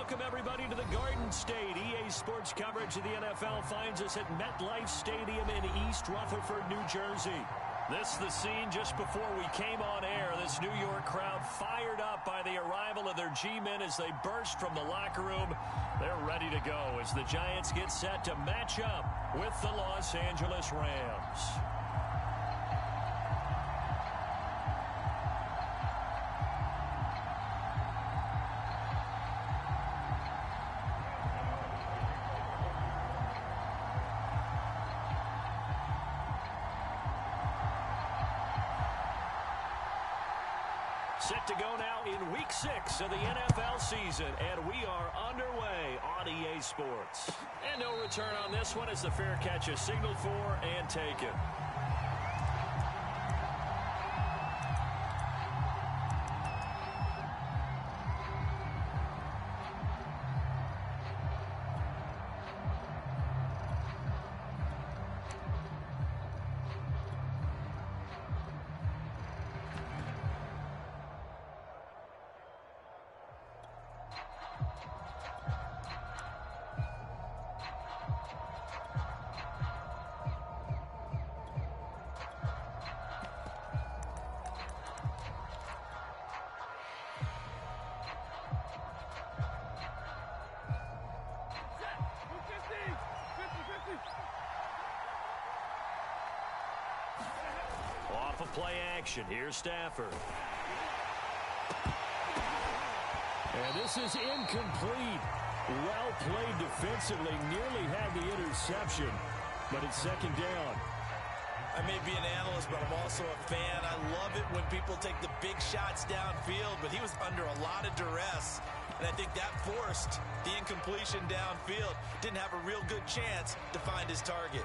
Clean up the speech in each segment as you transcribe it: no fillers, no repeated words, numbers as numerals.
welcome everybody to the Garden State. EA Sports coverage of the NFL finds us at MetLife Stadium in East Rutherford, New Jersey. This is the scene just before we came on air. This New York crowd fired up by the arrival of their G-men as they burst from the locker room. They're ready to go as the Giants get set to match up with the Los Angeles Rams. Set to go now in Week 6 of the NFL season, and we are underway on EA Sports. And no return on this one as the fair catch is signaled for and taken. Off of play action, here's Stafford. And this is incomplete. Well played defensively, nearly had the interception, but it's second down. I may be an analyst, but I'm also a fan. I love it when people take the big shots downfield, but he was under a lot of duress, and I think that forced the incompletion downfield. Didn't have a real good chance to find his target.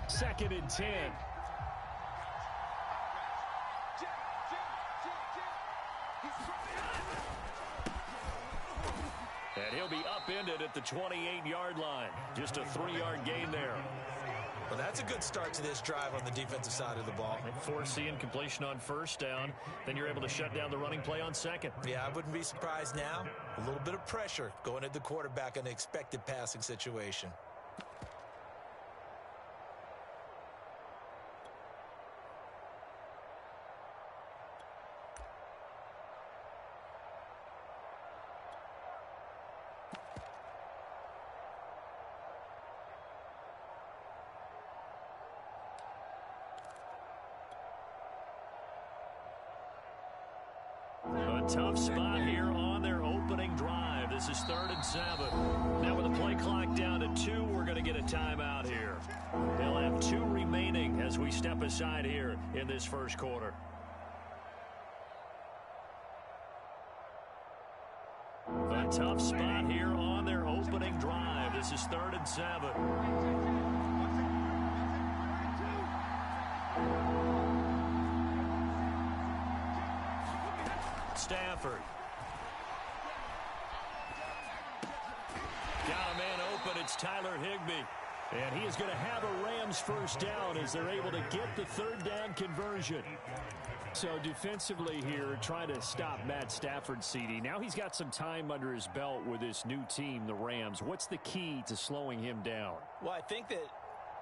Second and 10. And he'll be upended at the 28-yard line. Just a 3-yard gain there. Well, that's a good start to this drive on the defensive side of the ball. Force the incompletion on first down. Then you're able to shut down the running play on second. Yeah, I wouldn't be surprised now. A little bit of pressure going at the quarterback in an expected passing situation. A tough spot here on their opening drive. This is 3rd and 7. Now with the play clock down to 2, we're going to get a timeout here. They'll have 2 remaining as we step aside here in this first quarter. A tough spot here on their opening drive. This is 3rd and 7. Stafford. Got a man open. It's Tyler Higbee. And he is going to have a Rams first down as they're able to get the 3rd down conversion. So defensively here, trying to stop Matt Stafford, CD. Now he's got some time under his belt with this new team, the Rams. What's the key to slowing him down? Well, I think that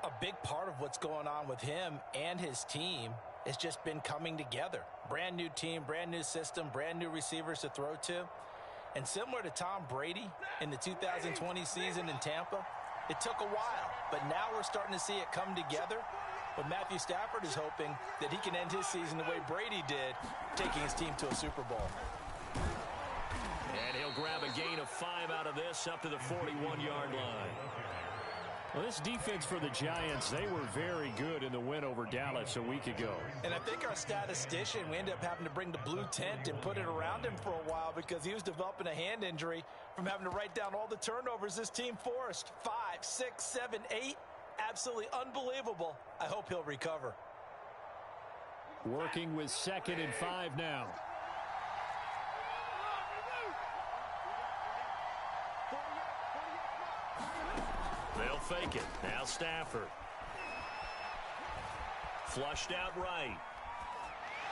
a big part of what's going on with him and his team has just been coming together. Brand new team, brand new system, brand new receivers to throw to. And similar to Tom Brady in the 2020 season in Tampa, it took a while, but now we're starting to see it come together. But Matthew Stafford is hoping that he can end his season the way Brady did, taking his team to a Super Bowl. And he'll grab a gain of 5 out of this up to the 41-yard line. Well, this defense for the Giants, they were very good in the win over Dallas a week ago. And I think our statistician, we ended up having to bring the blue tent and put it around him for a while because he was developing a hand injury from having to write down all the turnovers this team forced. 5, 6, 7, 8. Absolutely unbelievable. I hope he'll recover. Working with 2nd and 5 now. They'll fake it. Now Stafford. Flushed out right.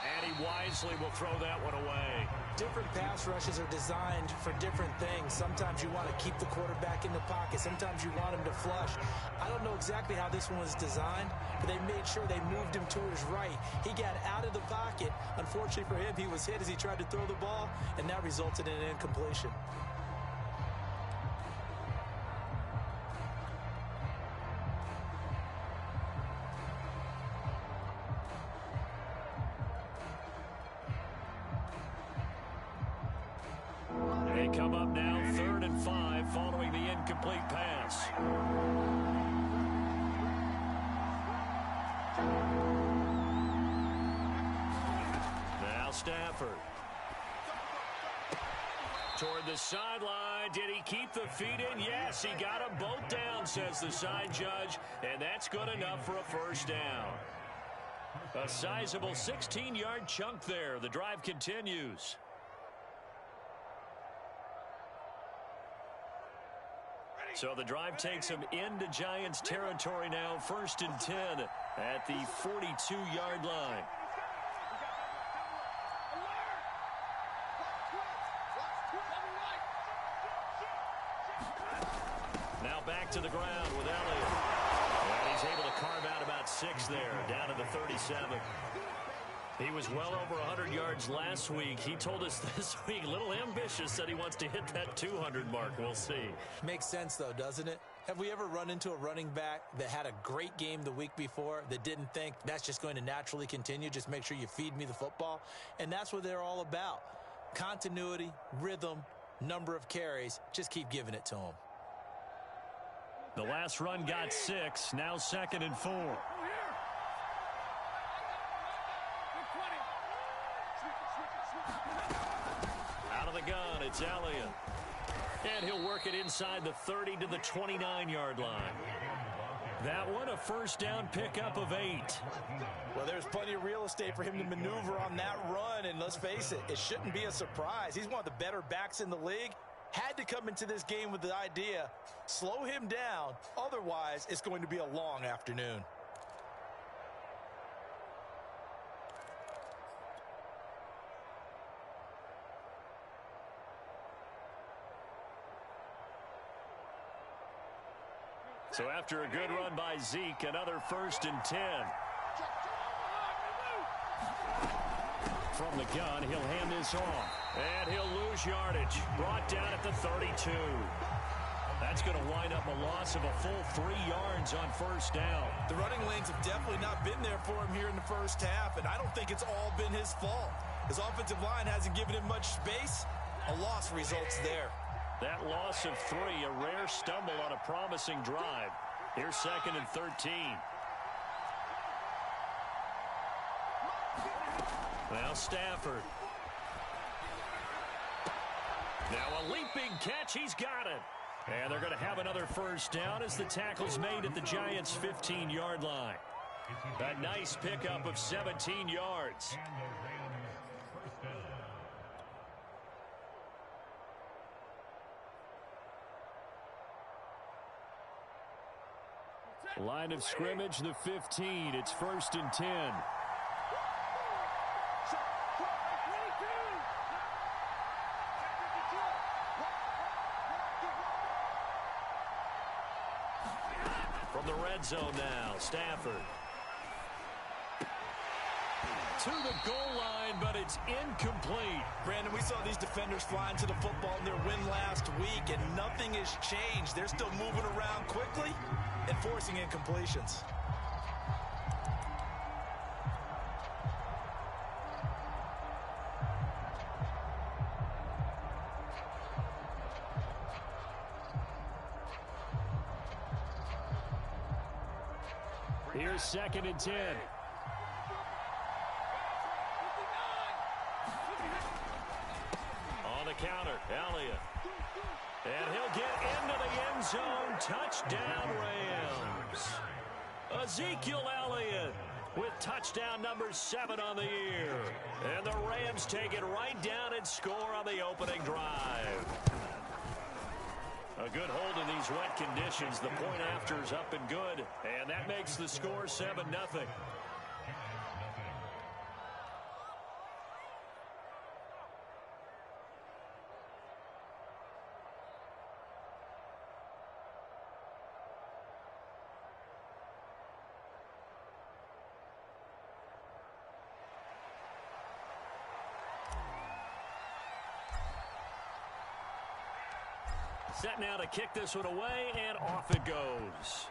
And he wisely will throw that one away. Different pass rushes are designed for different things. Sometimes you want to keep the quarterback in the pocket. Sometimes you want him to flush. I don't know exactly how this one was designed, but they made sure they moved him to his right. He got out of the pocket. Unfortunately for him, he was hit as he tried to throw the ball, and that resulted in an incompletion. They come up now 3rd and 5 following the incomplete pass. Now Stafford. Toward the sideline. Did he keep the feet in? Yes, he got them both down, says the side judge. And that's good enough for a first down. A sizable 16-yard chunk there. The drive continues. So the drive takes him into Giants territory now. 1st and 10 at the 42-yard line. Now back to the ground with Elliott. And he's able to carve out about 6 there, down to the 37. He was well over 100 yards last week. He told us this week, a little ambitious, said he wants to hit that 200 mark. We'll see. Makes sense, though, doesn't it? Have we ever run into a running back that had a great game the week before that didn't think that's just going to naturally continue? Just make sure you feed me the football. And that's what they're all about. Continuity, rhythm, number of carries. Just keep giving it to them. The last run got 6. Now 2nd and 4. Out of the gun, it's Elliott. And he'll work it inside the 30 to the 29-yard line. That one, a first down pickup of 8. Well, there's plenty of real estate for him to maneuver on that run. And let's face it, it shouldn't be a surprise. He's one of the better backs in the league. Had to come into this game with the idea, slow him down. Otherwise, it's going to be a long afternoon. So after a good run by Zeke, another 1st and 10. From the gun, he'll hand this off. And he'll lose yardage. Brought down at the 32. That's going to wind up a loss of a full 3 yards on first down. The running lanes have definitely not been there for him here in the first half, and I don't think it's all been his fault. His offensive line hasn't given him much space. A loss results there. That loss of 3, a rare stumble on a promising drive. Here's 2nd and 13. Now Stafford. Now a leaping catch. He's got it. And they're going to have another first down as the tackle's made at the Giants' 15-yard line. A nice pickup of 17 yards. Line of scrimmage, the 15. It's 1st and 10. From the red zone now, Stafford. To the goal line, but it's incomplete. Brandon, we saw these defenders flying to the football in their win last week, and nothing has changed. They're still moving around quickly and forcing incompletions. Here's 2nd and 10. On the the counter. Elliott. And he'll get into the end zone. Touchdown, Rams. Ezekiel Elliott with touchdown number 7 on the year. And the Rams take it right down and score on the opening drive. A good hold in these wet conditions. The point after is up and good. And that makes the score 7-0. Set now to kick this one away, and off it goes.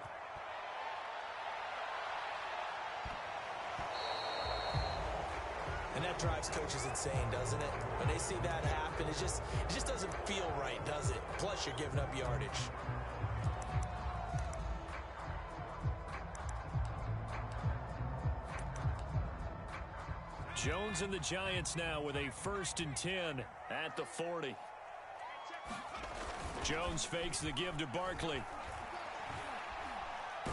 And that drives coaches insane, doesn't it? When they see that happen, it just doesn't feel right, does it? Plus, you're giving up yardage. Jones and the Giants now with a 1st and 10 at the 40. Jones fakes the give to Barkley. Oh,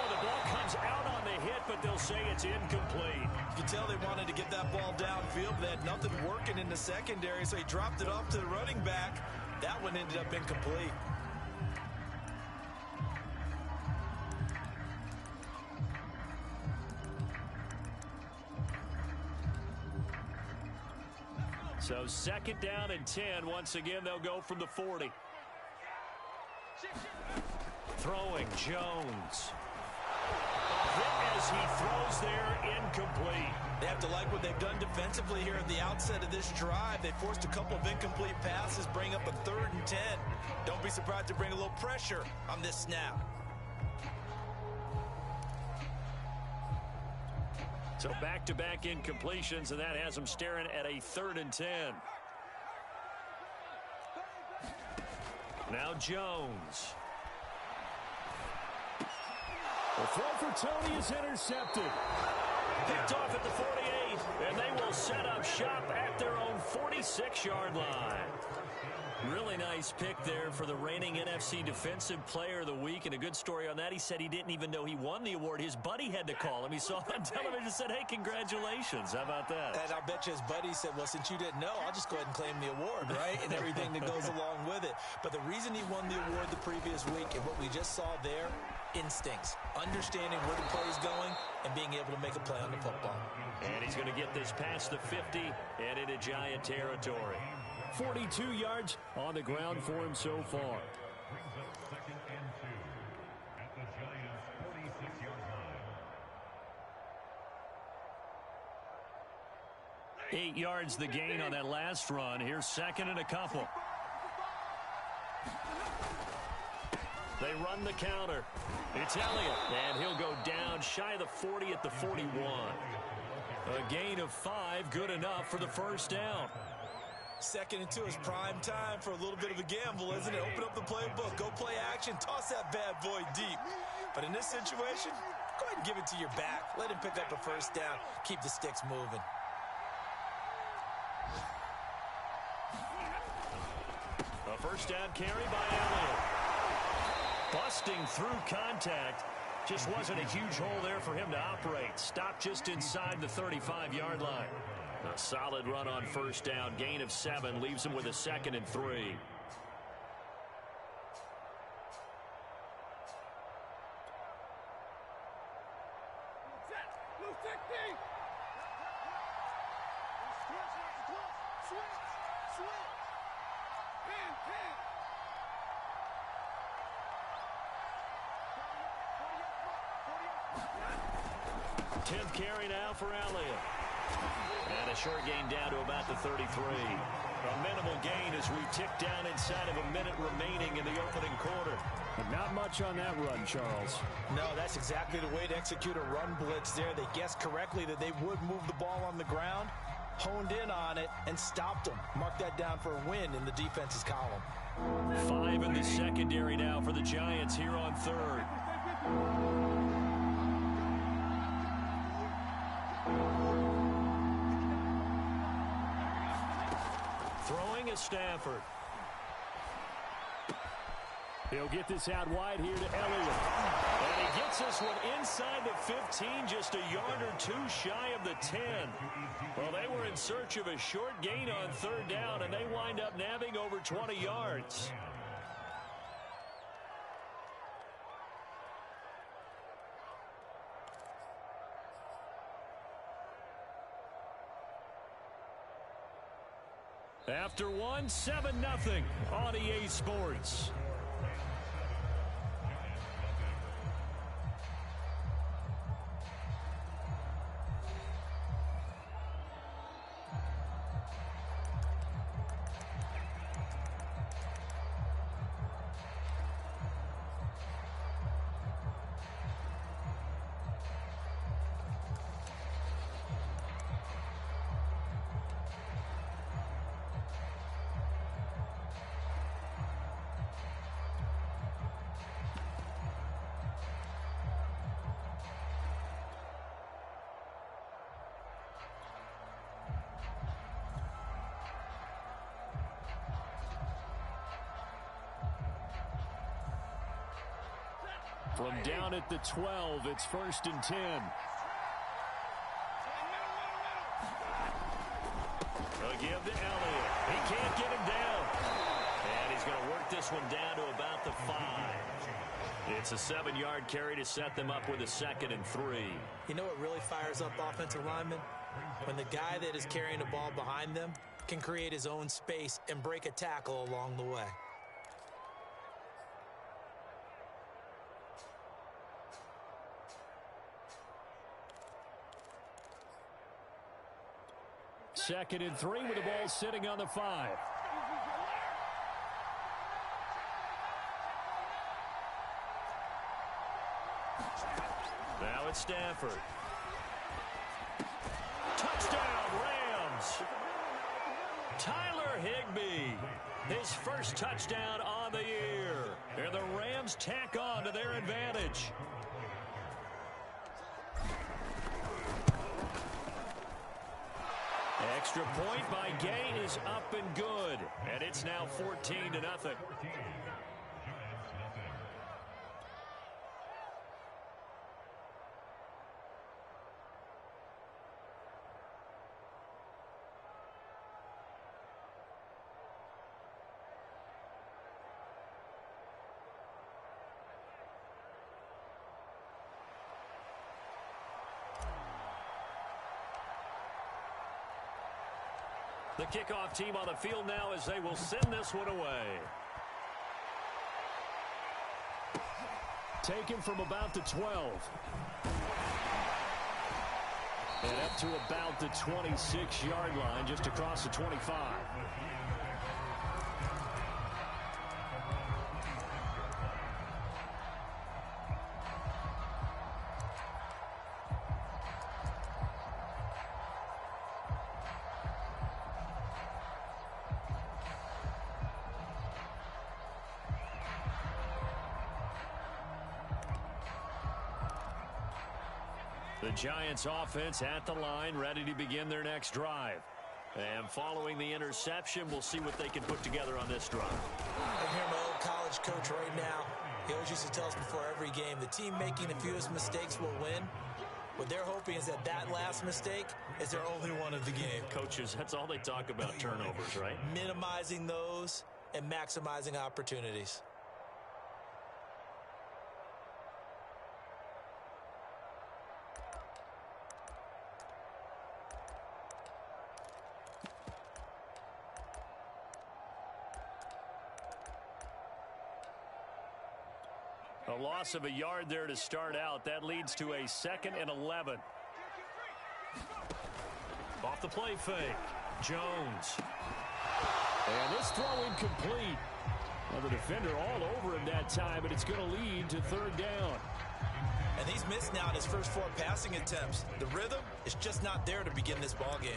the ball comes out on the hit, but they'll say it's incomplete. You can tell they wanted to get that ball downfield, but they had nothing working in the secondary, so he dropped it off to the running back. That one ended up incomplete. So 2nd down and 10. Once again, they'll go from the 40. Throwing Jones. Hit as he throws there, incomplete. They have to like what they've done defensively here at the outset of this drive. They forced a couple of incomplete passes, bring up a 3rd and 10. Don't be surprised to bring a little pressure on this snap. So back-to-back incompletions, and that has them staring at a 3rd and 10. Now Jones. The throw for Tony is intercepted. Picked off at the 48, and they will set up shop at their own 46-yard line. Really nice pick there for the reigning NFC Defensive Player of the Week, and a good story on that. He said he didn't even know he won the award. His buddy had to call him. He saw it on television and said, hey, congratulations. How about that? And I bet you his buddy said, well, since you didn't know, I'll just go ahead and claim the award, right? And everything that goes along with it. But the reason he won the award the previous week and what we just saw there, instincts, understanding where the play is going and being able to make a play on the football. And he's going to get this past the 50 and into Giant territory. 42 yards on the ground for him so far. Brings up 2nd and 2 at the Giants' 46-yard line. 8 yards the gain on that last run. Here's 2nd and a couple. They run the counter. It's Elliott, and he'll go down shy of the 40 at the 41. A gain of 5, good enough for the 1st down. 2nd and 2 is prime time for a little bit of a gamble, isn't it? Open up the playbook, go play action, toss that bad boy deep. But in this situation, go ahead and give it to your back. Let him pick up a 1st down. Keep the sticks moving. A 1st down carry by Elliott. Busting through contact. Just wasn't a huge hole there for him to operate. Stopped just inside the 35-yard line. A solid run on 1st down. Gain of 7 leaves him with a 2nd and 3. Tenth carry now for Elliott. And a short gain down to about the 33. A minimal gain as we tick down inside of a minute remaining in the opening quarter. Not much on that run, Charles. No, that's exactly the way to execute a run blitz there. They guessed correctly that they would move the ball on the ground, honed in on it, and stopped them. Mark that down for a win in the defense's column. 5 in the secondary now for the Giants here on 3rd. Throwing is Stafford. He'll get this out wide here to Elliott. And he gets this one inside the 15, just a yard or two shy of the 10. Well, they were in search of a short gain on third down, and they wind up nabbing over 20 yards. After one, 7-0 on EA Sports. From down at the 12, it's 1st and 10. They'll give to Elliott. He can't get him down. And he's going to work this one down to about the 5. It's a 7-yard carry to set them up with a 2nd and 3. You know what really fires up offensive linemen? When the guy that is carrying the ball behind them can create his own space and break a tackle along the way. Second and 3 with the ball sitting on the 5. Now it's Stafford. Touchdown, Rams. Tyler Higbee, his first touchdown on the year. And the Rams tack on to their advantage. Extra point by Gain is up and good. And it's now 14-0. The kickoff team on the field now as they will send this one away. Taken from about the 12. And up to about the 26-yard line, just across the 25. The Giants offense at the line, ready to begin their next drive. And following the interception, we'll see what they can put together on this drive. I hear my old college coach right now. He always used to tell us before every game, the team making the fewest mistakes will win. What they're hoping is that that last mistake is their only one of the game. Coaches, that's all they talk about, turnovers, right? Minimizing those and maximizing opportunities. A loss of a yard there to start out. That leads to a 2nd and 11. Off the play fake. Jones. And this throw incomplete. Well, the defender all over him that time, but it's going to lead to 3rd down. And he's missed now in his first 4 passing attempts. The rhythm is just not there to begin this ball game.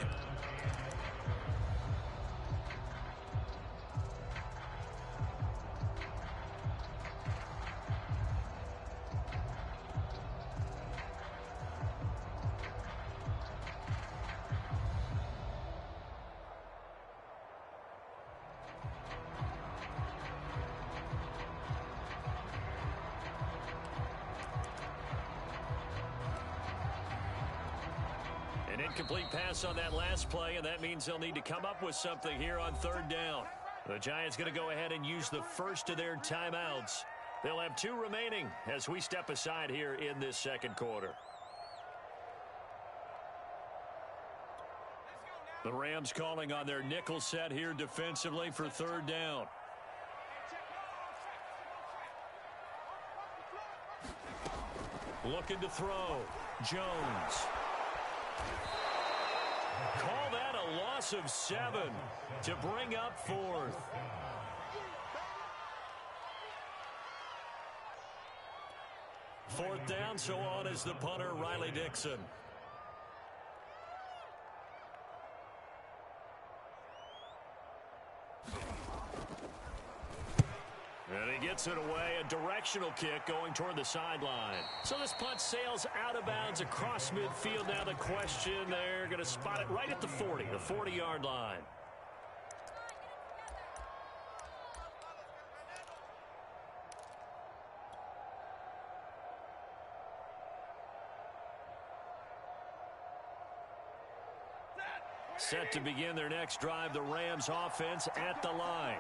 Incomplete pass on that last play, and that means they'll need to come up with something here on third down. The Giants going to go ahead and use the first of their timeouts. They'll have 2 remaining as we step aside here in this second quarter. The Rams calling on their nickel set here defensively for third down. Looking to throw. Jones. Call that a loss of 7 to bring up 4th. Fourth down, so on is the punter, Riley Dixon. And he gets it away, a directional kick going toward the sideline. So this punt sails out of bounds across midfield. Now the question, they're going to spot it right at the 40, the 40-yard line. Set to begin their next drive, the Rams offense at the line.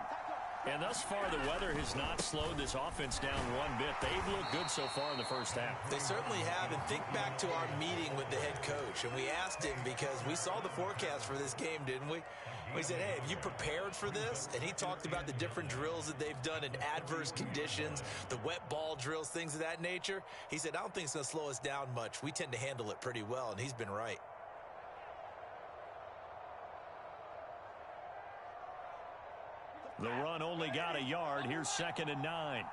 And thus far, the weather has not slowed this offense down one bit. They've looked good so far in the first half. They certainly have. And think back to our meeting with the head coach. And we asked him because we saw the forecast for this game, didn't we? We said, hey, have you prepared for this? And he talked about the different drills that they've done in adverse conditions, the wet ball drills, things of that nature. He said, I don't think it's going to slow us down much. We tend to handle it pretty well, and he's been right. The run only got a yard. Here's 2nd and 9.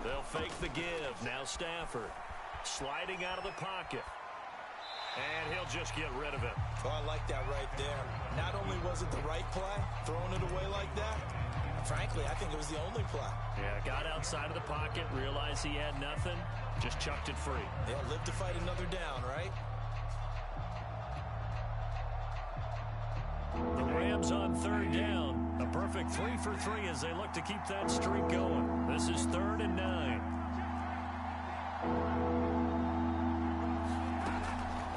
They'll fake the give. Now Stafford sliding out of the pocket. And he'll just get rid of it. Oh, I like that right there. Not only was it the right play, throwing it away like that, frankly, I think it was the only play. Yeah, got outside of the pocket, realized he had nothing, just chucked it free. Yeah, live to fight another down, right? The Rams on third down. A perfect 3 for 3 as they look to keep that streak going. This is 3rd and 9.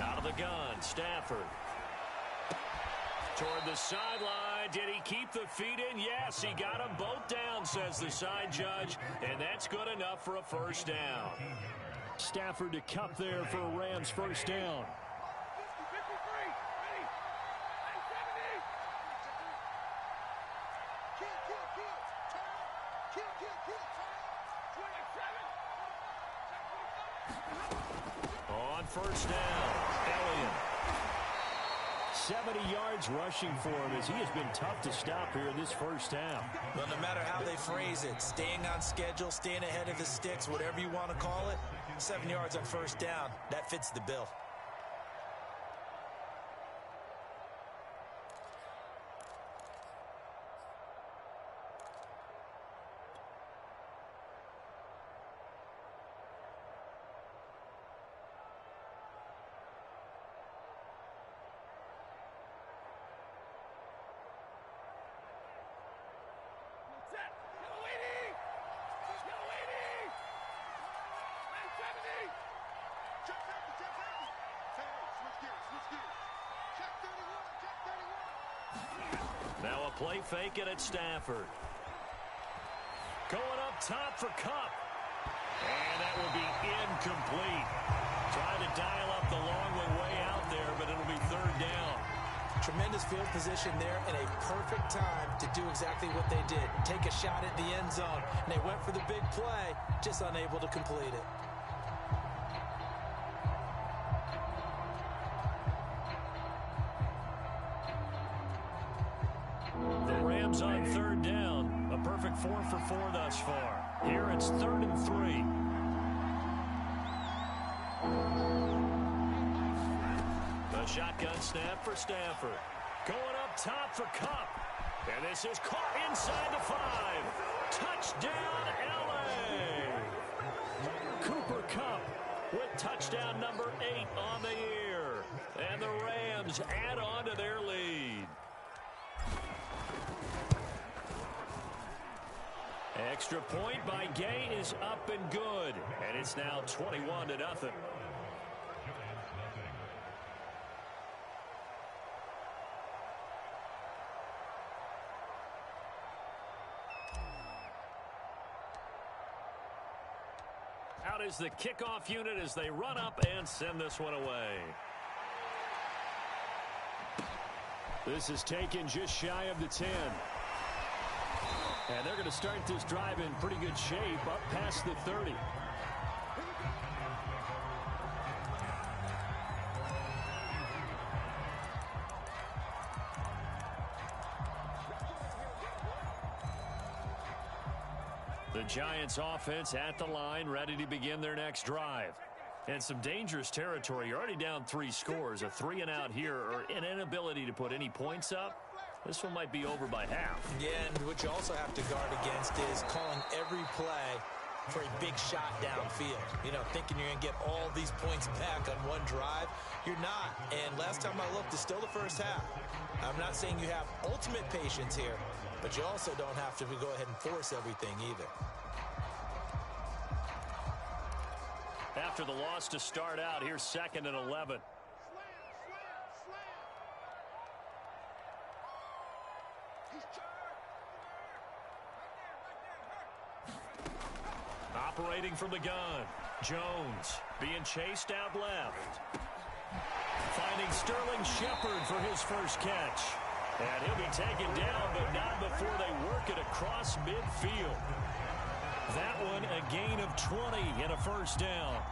Out of the gun, Stafford. Toward the sideline. Did he keep the feet in? Yes, he got them both down, says the side judge. And that's good enough for a first down. Stafford to cup there for a Rams first down. On first down, Elliott. 70 yards rushing for him as he has been tough to stop here in this first half. Well, no matter how they phrase it, staying on schedule, staying ahead of the sticks, whatever you want to call it, 7 yards on first down, that fits the bill. Now a play fake it at Stafford. Going up top for Kupp. And that will be incomplete. Trying to dial up the long way out there, but it'll be third down. Tremendous field position there and a perfect time to do exactly what they did. Take a shot at the end zone. And they went for the big play, just unable to complete it. On third down, a perfect 4 for 4 thus far. Here it's 3rd and 3. The shotgun snap for Stafford. Going up top for Kupp. And this is caught inside the 5. Touchdown, L.A. Cooper Kupp with touchdown number 8 on the year. And the Rams add on to their lead. Extra point by Gay is up and good. And it's now 21-0. Out is the kickoff unit as they run up and send this one away. This is taken just shy of the 10. And they're going to start this drive in pretty good shape up past the 30. The Giants offense at the line, ready to begin their next drive. And some dangerous territory. You're already down 3 scores. A 3-and-out here, or an inability to put any points up. This one might be over by half. Yeah, and what you also have to guard against is calling every play for a big shot downfield. You know, thinking you're going to get all these points back on one drive. You're not. And last time I looked, it's still the first half. I'm not saying you have ultimate patience here, but you also don't have to go ahead and force everything either. After the loss to start out, here's 2nd and 11. Operating from the gun, Jones being chased out left. Finding Sterling Shepard for his first catch. And he'll be taken down, but not before they work it across midfield. That one a gain of 20 and a first down.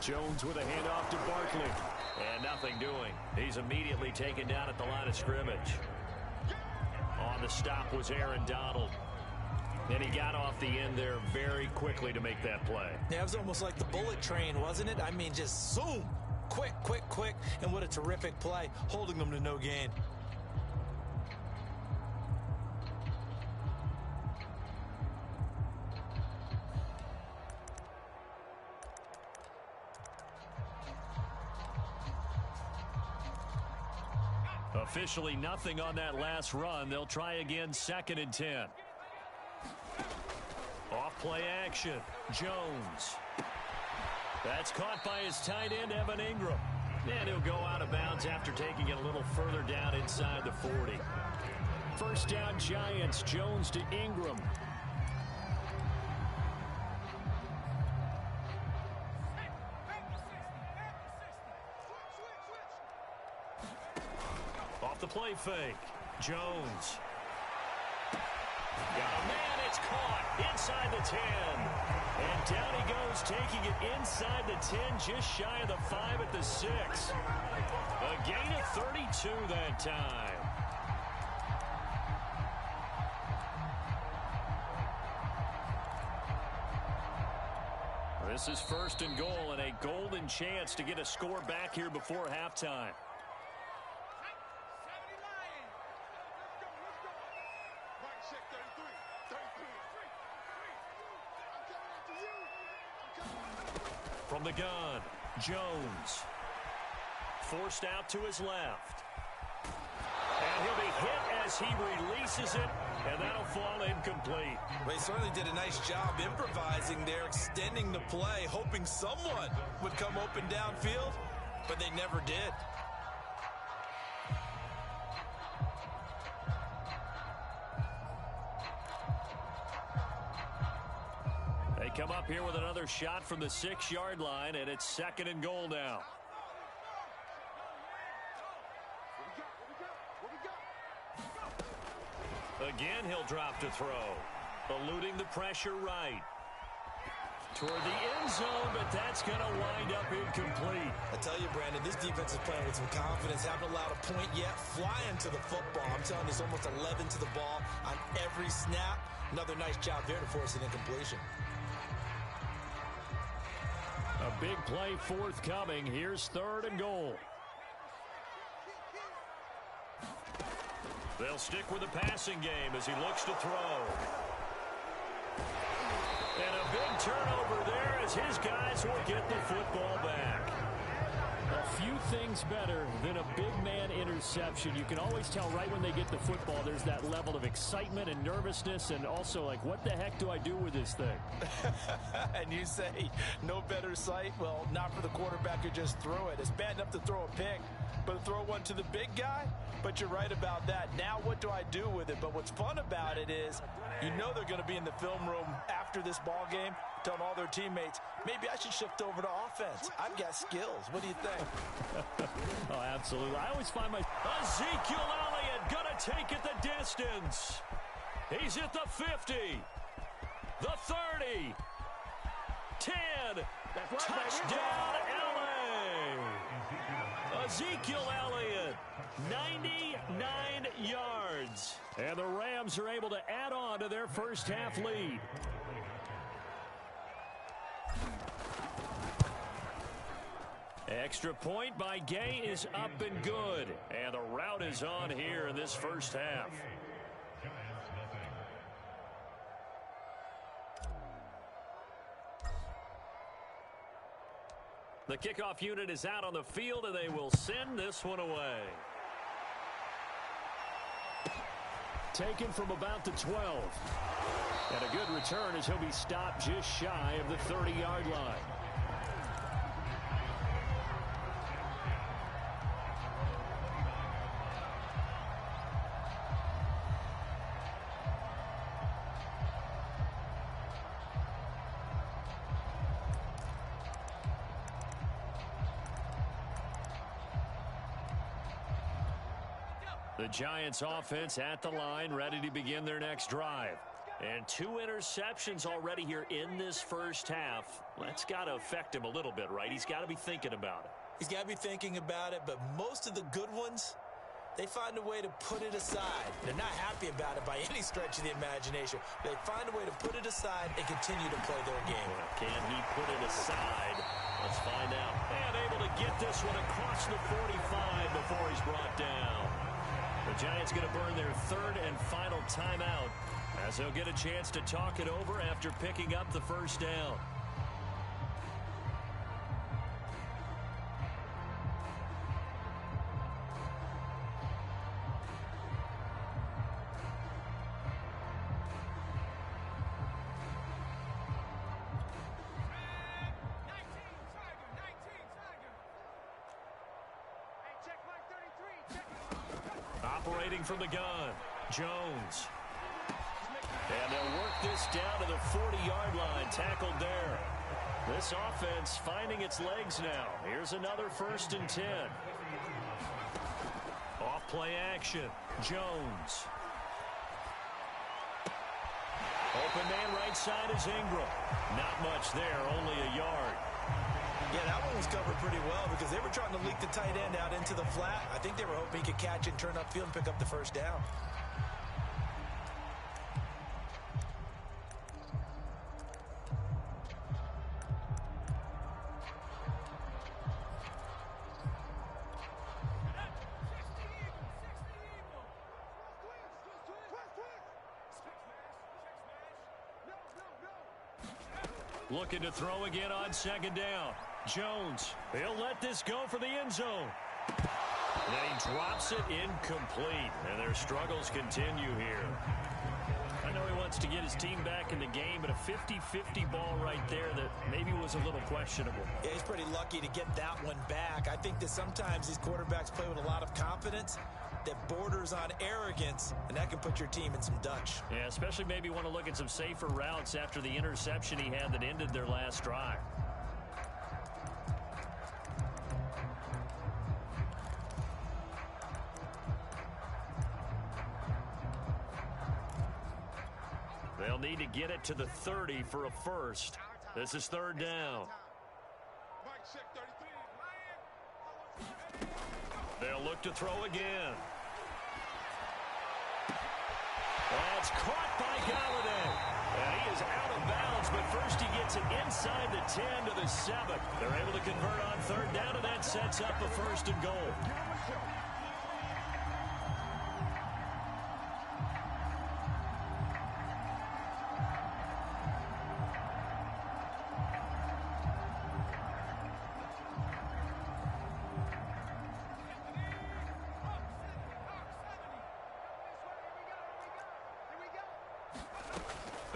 Jones with a handoff to Barkley. And nothing doing. He's immediately taken down at the line of scrimmage. On the stop was Aaron Donald. And he got off the end there very quickly to make that play. Yeah, it was almost like the bullet train, wasn't it? I mean, just zoom. Quick, quick, quick. And what a terrific play, holding them to no gain. Officially nothing on that last run. They'll try again 2nd and 10. Off play action. Jones. That's caught by his tight end, Evan Ingram. And he'll go out of bounds after taking it a little further down inside the 40. First down Giants. Jones to Ingram. The play fake. Jones. Got a man. It's caught inside the 10. And down he goes, taking it inside the 10, just shy of the 5 at the 6. A gain of 32 that time. This is 1st and goal and a golden chance to get a score back here before halftime. From the gun, Jones. Forced out to his left. And he'll be hit as he releases it, and that'll fall incomplete. Well, he certainly did a nice job improvising there, extending the play, hoping someone would come open downfield, but they never did. They come up here with another shot from the 6-yard line, and it's 2nd and goal now. Again, he'll drop to throw. Eluding the pressure right. Toward the end zone, but that's going to wind up incomplete. I tell you, Brandon, this defense is playing with some confidence. Haven't allowed a point yet. Flying to the football. I'm telling you, it's almost 11 to the ball on every snap. Another nice job there to force an incompletion. A big play forthcoming. Here's 3rd and goal. They'll stick with the passing game as he looks to throw. And a big turnover there as his guys will get the football back. A few things better than a big man interception. You can always tell right when they get the football, there's that level of excitement and nervousness and also like, what the heck do I do with this thing? And you say no better sight? Well, not for the quarterback who just threw it. It's bad enough to throw a pick, but to throw one to the big guy? But you're right about that. Now what do I do with it? But what's fun about it is you know they're going to be in the film room after this ball game telling all their teammates, maybe I should shift over to offense. I've got skills. What do you think? Oh, absolutely. I always find my... Ezekiel Elliott going to take it the distance. He's at the 50, the 30, 10, touchdown LA. Ezekiel Elliott, 99 yards. And the Rams are able to add on to their first half lead. Extra point by Gay is up and good. And the route is on here in this first half. The kickoff unit is out on the field, and they will send this one away. Taken from about the 12. And a good return as he'll be stopped just shy of the 30-yard line. The Giants offense at the line, ready to begin their next drive. And 2 interceptions already here in this first half. That's got to affect him a little bit, right? He's got to be thinking about it. He's got to be thinking about it, but most of the good ones, they find a way to put it aside. They're not happy about it by any stretch of the imagination. They find a way to put it aside and continue to play their game. Well, can he put it aside? Let's find out. And able to get this one across the 45 before he's brought down. The Giants going to burn their third and final timeout as they'll get a chance to talk it over after picking up the first down. Operating from the gun, Jones. And they'll work this down to the 40-yard line, tackled there. This offense finding its legs now. Here's another 1st and 10. Off play action, Jones. Open man right side is Ingram. Not much there, only a yard. Yeah, that one was covered pretty well because they were trying to leak the tight end out into the flat. I think they were hoping he could catch it, turn upfield, and pick up the first down. Looking to throw again on 2nd down. Jones, he'll let this go for the end zone. Then he drops it incomplete, and their struggles continue here. I know he wants to get his team back in the game, but a 50-50 ball right there that maybe was a little questionable. Yeah, he's pretty lucky to get that one back. I think that sometimes these quarterbacks play with a lot of confidence that borders on arrogance, and that can put your team in some Dutch. Yeah, especially maybe want to look at some safer routes after the interception he had that ended their last drive. They'll need to get it to the 30 for a first. This is 3rd down. They'll look to throw again. That's caught by Galladay. And he is out of bounds, but first he gets it inside the 10 to the 7. They're able to convert on 3rd down, and that sets up a 1st and goal.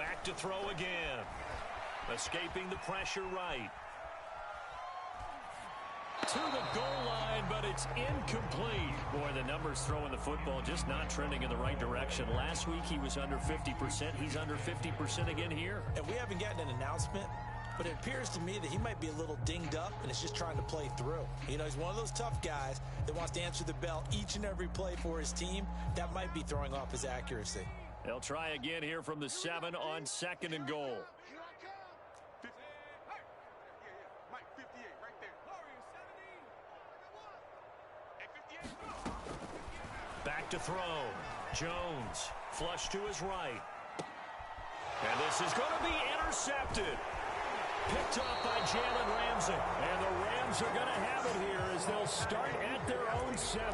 Back to throw again. Escaping the pressure right. To the goal line, but it's incomplete. Boy, the numbers throwing the football just not trending in the right direction. Last week he was under 50%. He's under 50% again here. And we haven't gotten an announcement, but it appears to me that he might be a little dinged up and is just trying to play through. You know, he's one of those tough guys that wants to answer the bell each and every play for his team. That might be throwing off his accuracy. They'll try again here from the 7 on 2nd and goal. Back to throw. Jones, flush to his right. And this is going to be intercepted. Picked off by Jalen Ramsey. And the Rams are going to have it here as they'll start at their own 7.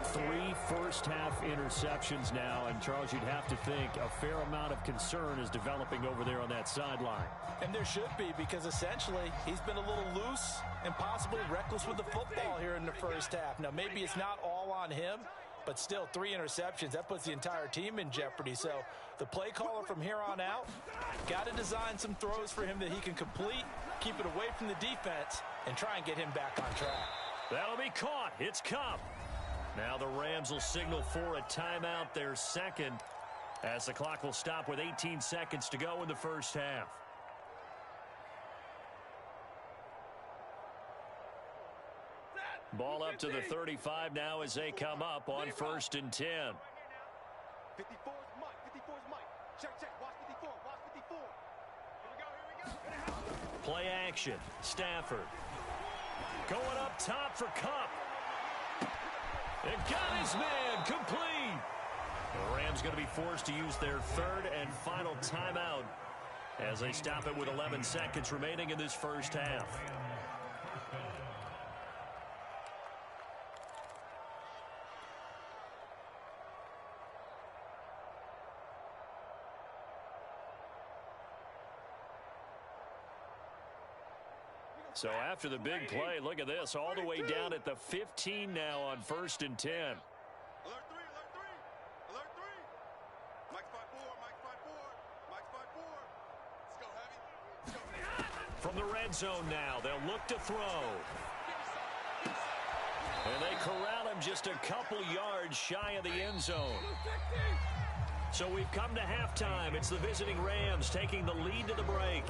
3 first-half interceptions now. And, Charles, you'd have to think a fair amount of concern is developing over there on that sideline. And there should be, because essentially he's been a little loose and possibly reckless with the football here in the first half. Now, maybe it's not all on him, but still 3 interceptions. That puts the entire team in jeopardy. So the play caller from here on out got to design some throws for him that he can complete, keep it away from the defense, and try and get him back on track. That'll be caught. It's Kupp. Now the Rams will signal for a timeout, their second, as the clock will stop with 18 seconds to go in the first half. Ball up to the 35 now as they come up on 1st and 10. 54 is Mike. 54 is Mike. Check. Watch 54. Watch 54. Here we go. Play action. Stafford. Going up top for Kupp. And got his man complete. The Rams going to be forced to use their 3rd and final timeout as they stop it with 11 seconds remaining in this first half. So after the big play, look at this, all the way down at the 15 now on 1st and 10. Alert 3, alert 3. Alert 3. Mike's 5-4, Mike's 5-4. Mike's 5-4. Let's go, Heavy. Let's go. From the red zone now, they'll look to throw. And they corral him just a couple yards shy of the end zone. So we've come to halftime. It's the visiting Rams taking the lead to the break.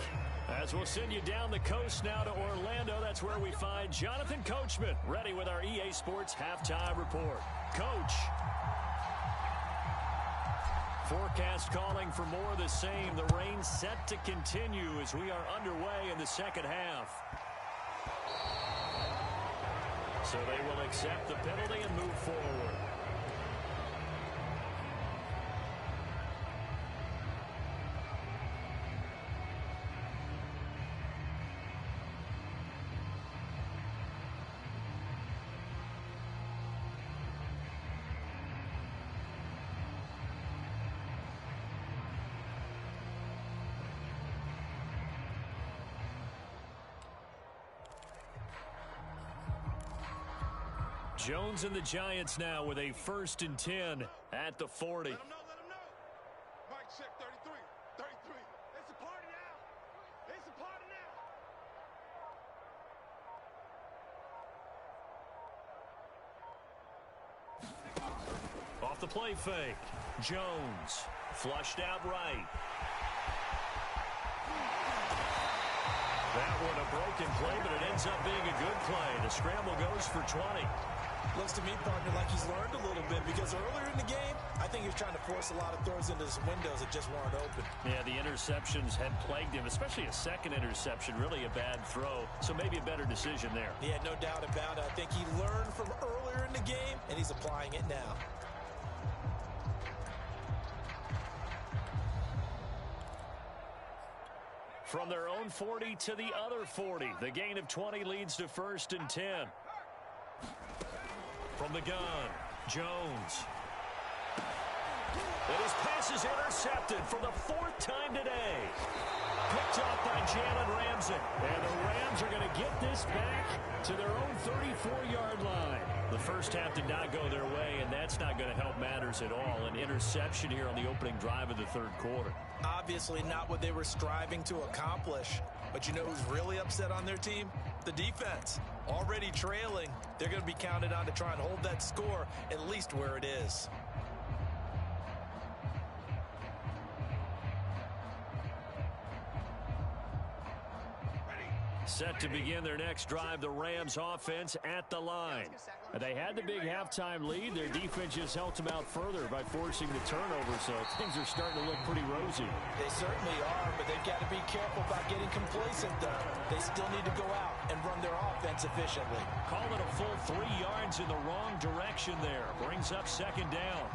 As we'll send you down the coast now to Orlando, that's where we find Jonathan Coachman, ready with our EA Sports Halftime Report. Coach. Forecast calling for more of the same. The rain set to continue as we are underway in the second half. So they will accept the penalty and move forward. Jones and the Giants now with a 1st and 10 at the 40. Let him know. Mike, check 33. 33. It's a party now. It's a party now. Off the play fake. Jones flushed out right. That one a broken play, but it ends up being a good play. The scramble goes for 20. Looks to me, partner, like he's learned a little bit, because earlier in the game, I think he was trying to force a lot of throws into some windows that just weren't open. Yeah, the interceptions had plagued him, especially a second interception, really a bad throw. So maybe a better decision there. Yeah, no doubt about it. I think he learned from earlier in the game, and he's applying it now. From their own 40 to the other 40. The gain of 20 leads to 1st and 10. From the gun, Jones. And his pass is intercepted for the 4th time today. Picked off by Jalen Ramsey. receives it. And the Rams are going to get this back to their own 34-yard line. The first half did not go their way, and that's not going to help matters at all. An interception here on the opening drive of the third quarter. Obviously not what they were striving to accomplish. But you know who's really upset on their team? The defense. Already trailing. They're going to be counted on to try and hold that score at least where it is. Set to begin their next drive, the Rams offense at the line. They had the big halftime lead. Their defense just helped them out further by forcing the turnover, so things are starting to look pretty rosy. They certainly are, but they've got to be careful about getting complacent, though. They still need to go out and run their offense efficiently. Call it a full 3 yards in the wrong direction there. Brings up second down.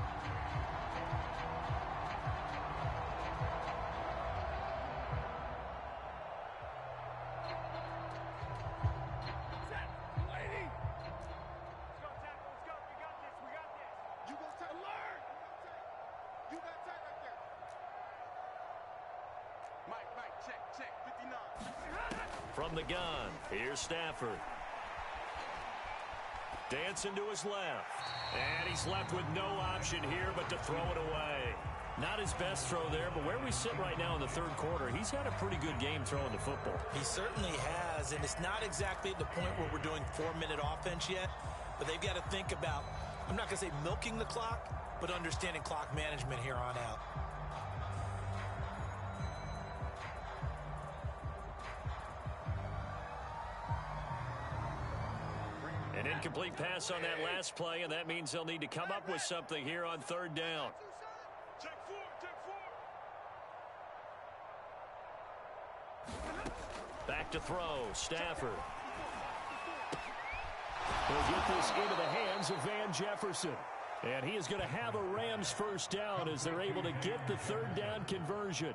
From the gun, here's Stafford. Dancing to his left. And he's left with no option here but to throw it away. Not his best throw there, but where we sit right now in the third quarter, he's had a pretty good game throwing the football. He certainly has, and it's not exactly at the point where we're doing 4-minute offense yet, but they've got to think about, I'm not going to say milking the clock, but understanding clock management here on out. An incomplete pass on that last play, and that means they'll need to come up with something here on third down. Check four. Back to throw, Stafford. They'll get this into the hands of Van Jefferson. And he is going to have a Rams first down as they're able to get the third down conversion.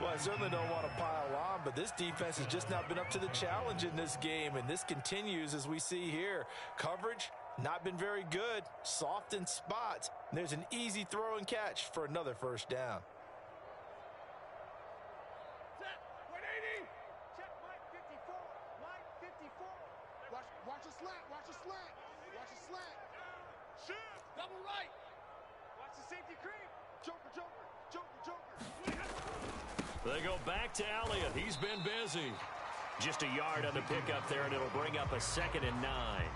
Well, I certainly don't want to pile on, but this defense has just not been up to the challenge in this game, and this continues as we see here. Coverage, not been very good, soft in spots. There's an easy throw and catch for another first down. Set. 180. Check Mike 54. Mike 54. Watch a slant. Watch a slant. Watch a slant. Shift. Double right. Watch the safety creep. Joker, Joker. Joker, Joker. They go back to Elliott. He's been busy. Just a yard on the pickup there, and it'll bring up a 2nd and 9.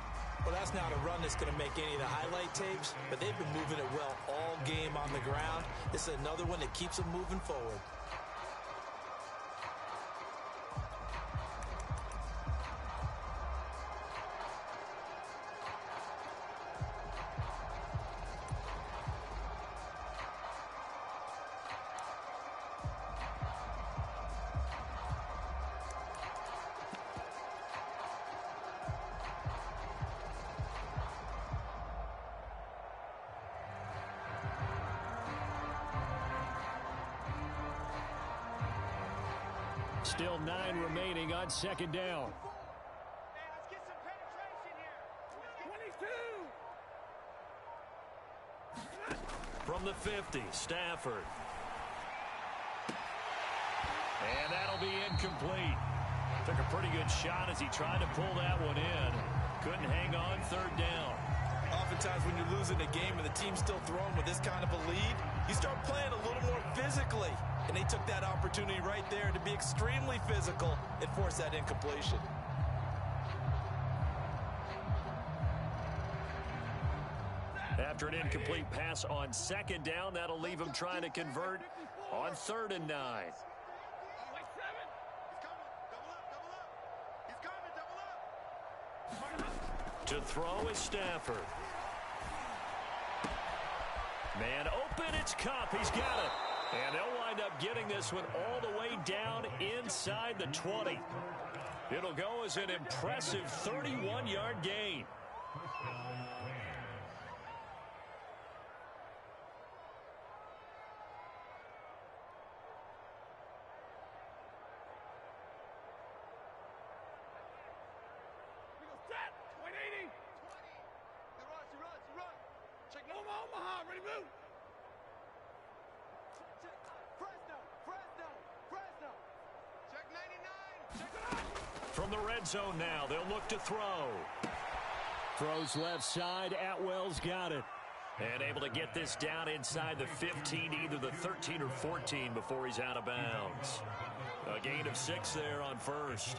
Well, that's not a run that's going to make any of the highlight tapes, but they've been moving it well all game on the ground. This is another one that keeps them moving forward. Still 9 remaining on second down. Hey, let's get some penetration here. 22. From the 50, Stafford. And that'll be incomplete. Took a pretty good shot as he tried to pull that one in. Couldn't hang on third down. Oftentimes when you're losing a game and the team's still throwing with this kind of a lead, you start playing a little more physically. And they took that opportunity right there to be extremely physical and force that incompletion. After an incomplete pass on second down, that'll leave him trying to convert on 3rd and 9. Wait, 7. He's coming. Double up. He's coming. Double up. To throw is Stafford. Man open, it's Cup. He's got it. And they'll wind up getting this one all the way down inside the 20. It'll go as an impressive 31-yard gain. We go set. 180. 20. He runs. Check Omaha. Ready, move. Fresno. Check 99. From the red zone now, they'll look to throw. Throws left side. Atwell's got it. And able to get this down inside the 15, either the 13 or 14 before he's out of bounds. A gain of 6 there on first.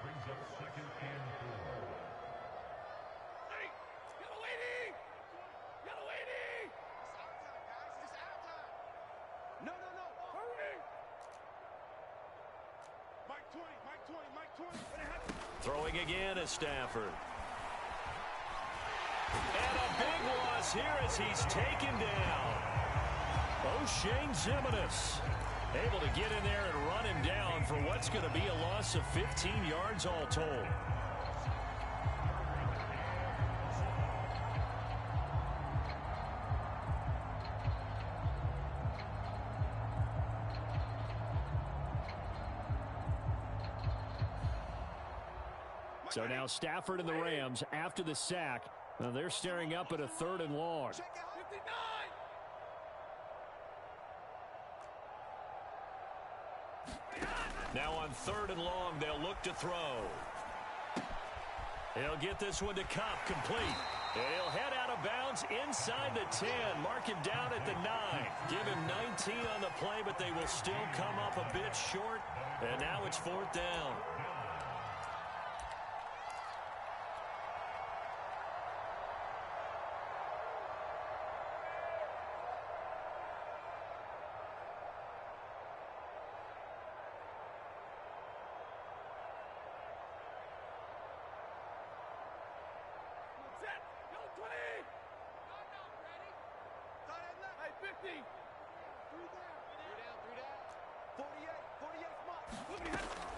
Brings up second and 4. Yellow 80! Yellow 80! It's our time, guys. It's our time. No. Hurry! Mike 20. Throwing again is Stafford. And a big loss here as he's taken down. O'Shane Ximines able to get in there and run him down for what's going to be a loss of 15 yards all told. So now Stafford and the Rams, after the sack, they're staring up at a 3rd and long. 59! Now on 3rd and long, they'll look to throw. He'll get this one to Kupp, complete. And he'll head out of bounds inside the 10. Mark him down at the 9. Give him 19 on the play, but they will still come up a bit short. And now it's 4th down.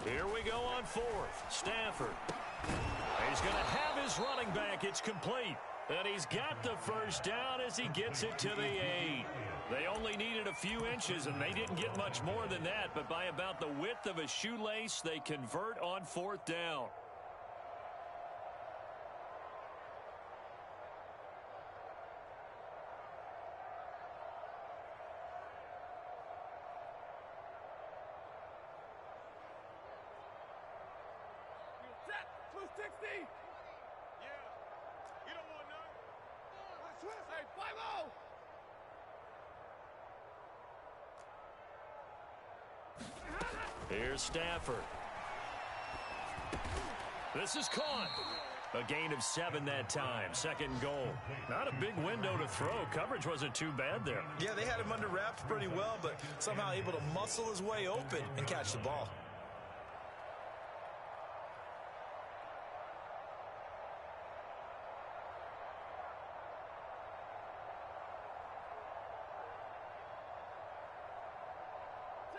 Here we go on 4th. Stafford. He's going to have his running back. It's complete. And he's got the first down as he gets it to the 8. They only needed a few inches, and they didn't get much more than that. But by about the width of a shoelace, they convert on 4th down. Here's Stafford. This is caught. A gain of 7 that time. 2nd goal. Not a big window to throw. Coverage wasn't too bad there. Yeah, they had him under wraps pretty well, but somehow able to muscle his way open and catch the ball.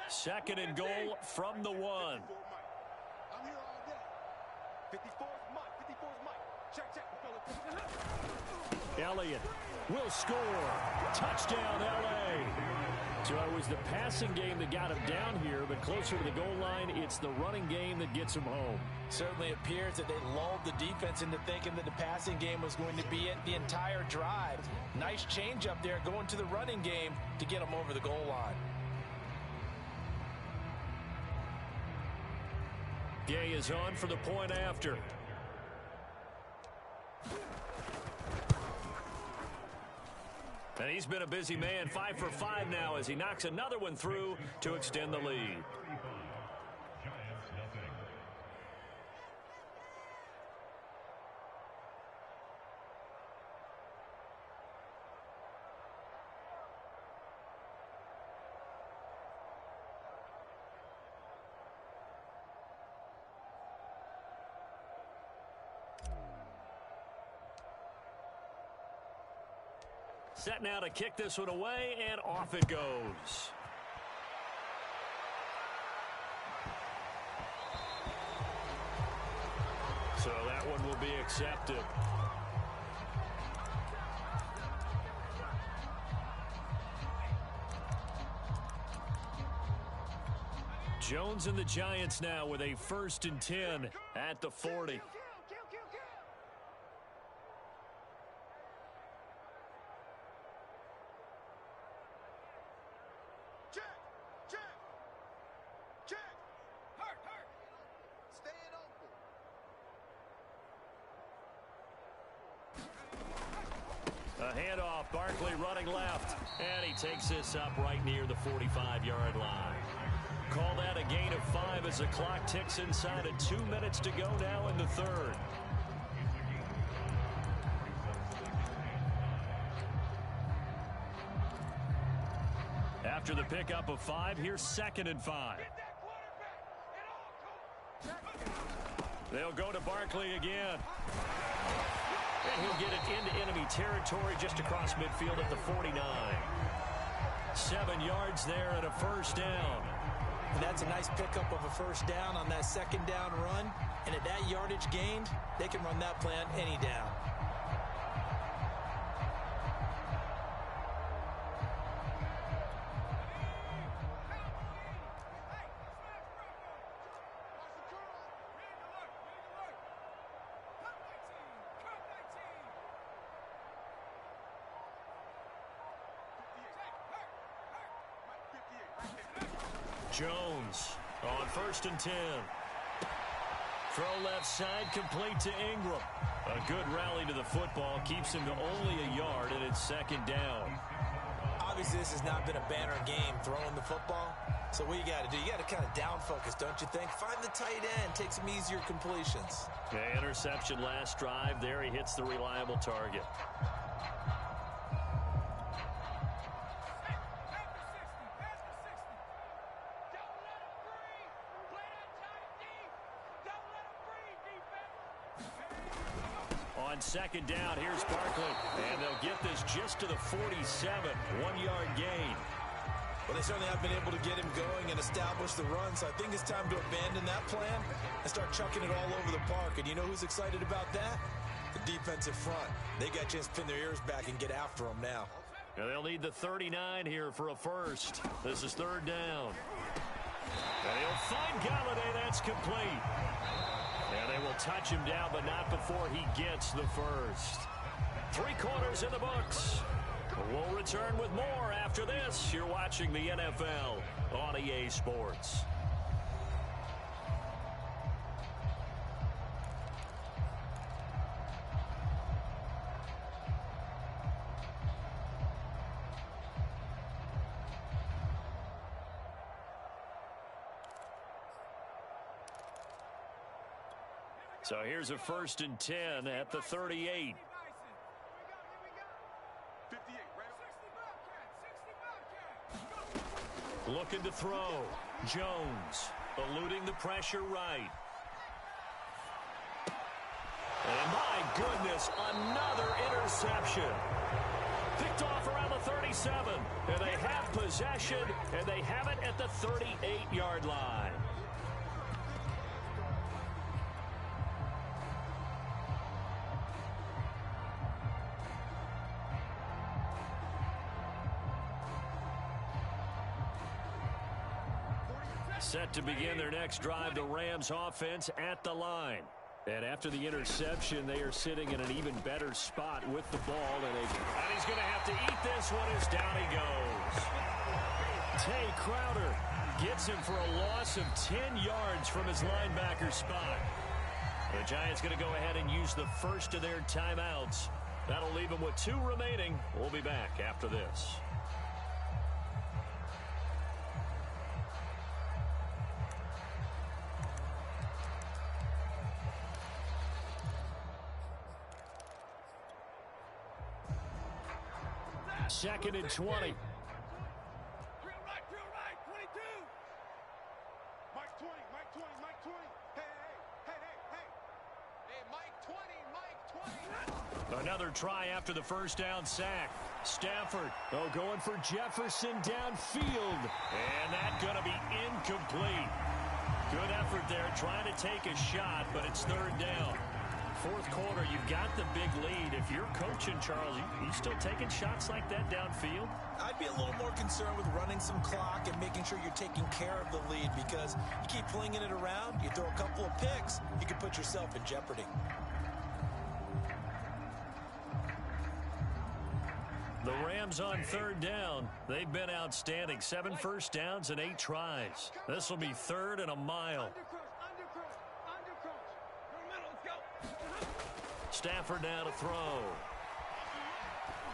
Second and goal from the 1. I'm here all day. 54 is Mike. 54 is Mike. Check. Elliott will score. Touchdown, L.A. So it was the passing game that got him down here, but closer to the goal line, it's the running game that gets him home. Certainly appears that they lulled the defense into thinking that the passing game was going to be it the entire drive. Nice change up there going to the running game to get him over the goal line. Gay is on for the point after. And he's been a busy man, 5 for 5 now as he knocks another one through to extend the lead. Giants nothing. Set now to kick this one away, and off it goes. So that one will be accepted. Jones and the Giants now with a 1st and 10 at the 40. handoff. Barkley running left. And he takes this up right near the 45-yard line. Call that a gain of 5 as the clock ticks inside of 2 minutes to go now in the third. After the pickup of 5, here's 2nd and 5. They'll go to Barkley again. And he'll get it into enemy territory just across midfield at the 49. 7 yards there and a first down. And that's a nice pickup of a first down on that second down run. And at that yardage gained, they can run that plan any down. Jones on 1st and 10. Throw left side, complete to Ingram. A good rally to the football keeps him to only a yard, and it's 2nd down. Obviously, this has not been a banner game throwing the football. So what you got to do, you got to kind of down focus, don't you think? Find the tight end, take some easier completions. Okay, interception last drive. There he hits the reliable target. On 2nd down, here's Barkley. And they'll get this just to the 47. 1-yard gain. Well, they certainly have been able to get him going and establish the run, so I think it's time to abandon that plan and start chucking it all over the park. And you know who's excited about that? The defensive front. They got a chance to pin their ears back and get after them now. And they'll need the 39 here for a first. This is 3rd down. And he'll find Galladay. That's complete. And they will touch him down, but not before he gets the first. 3 quarters in the books. We'll return with more after this. You're watching the NFL on EA Sports. So here's a 1st and 10 at the 38. Looking to throw. Jones eluding the pressure right. And my goodness, another interception. Picked off around the 37. And they have possession, and they have it at the 38-yard line. Set to begin their next drive, the Rams offense at the line. And after the interception, they are sitting in an even better spot with the ball. And he's going to have to eat this one as down he goes. Tay Crowder gets him for a loss of 10 yards from his linebacker spot. The Giants going to go ahead and use the first of their timeouts. That'll leave them with 2 remaining. We'll be back after this. Second and 20. Drill right, 22. Mike 20, Mike 20, Mike 20. Hey, Mike 20. Another try after the first down sack. Stafford, going for Jefferson downfield. And that's going to be incomplete. Good effort there, trying to take a shot, but it's 3rd down. 4th quarter, you've got the big lead. If you're coaching, Charles, you still taking shots like that downfield? I'd be a little more concerned with running some clock and making sure you're taking care of the lead, because you keep flinging it around, you throw a couple of picks, you can put yourself in jeopardy. The Rams on 3rd down. They've been outstanding. 7 first downs and 8 tries. This will be 3rd and a mile. Stafford now to throw.